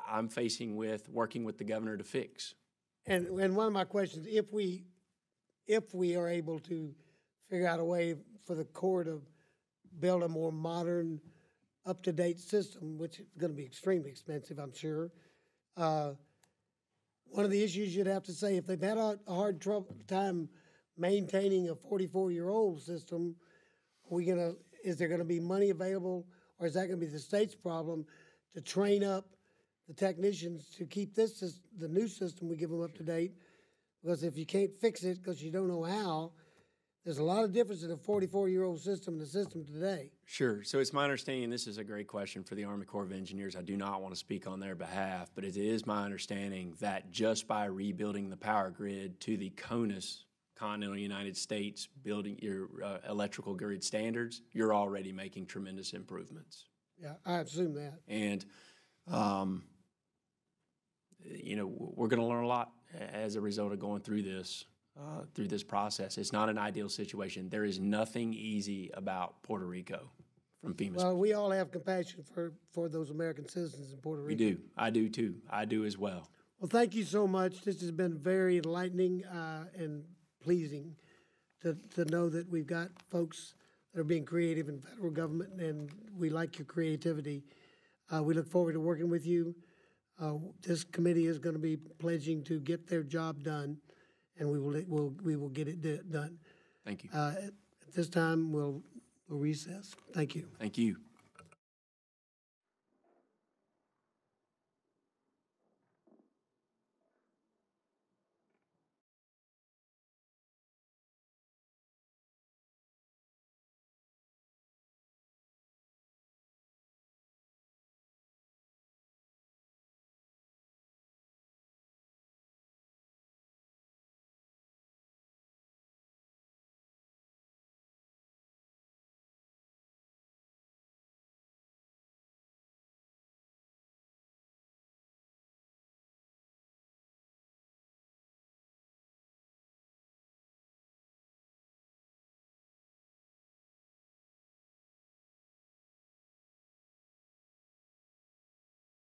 I'm facing with working with the governor to fix. And one of my questions, if we are able to figure out a way for the Corps to build a more modern, up-to-date system, which is going to be extremely expensive, I'm sure, one of the issues you'd have to say, if they've had a hard time maintaining a 44-year-old system, Is there gonna be money available, or is that gonna be the state's problem to train up the technicians to keep the new system, we give them up to date? Because if you can't fix it because you don't know how, there's a lot of difference in a 44-year-old system and the system today. Sure. So it's my understanding, this is a great question for the Army Corps of Engineers. I do not want to speak on their behalf, but it is my understanding that just by rebuilding the power grid to the CONUS, continental United States, building your electrical grid standards, you're already making tremendous improvements. Yeah, I assume that. And, you know, we're going to learn a lot as a result of going through this process. It's not an ideal situation. There is nothing easy about Puerto Rico from FEMA's. Well, we all have compassion for those American citizens in Puerto Rico. We do. I do too. I do as well. Well, thank you so much. This has been very enlightening and pleasing to know that we've got folks that are being creative in federal government, and we like your creativity. We look forward to working with you. This committee is going to be pledging to get their job done, and we will get it done. Thank you. At this time, we'll recess. Thank you. Thank you.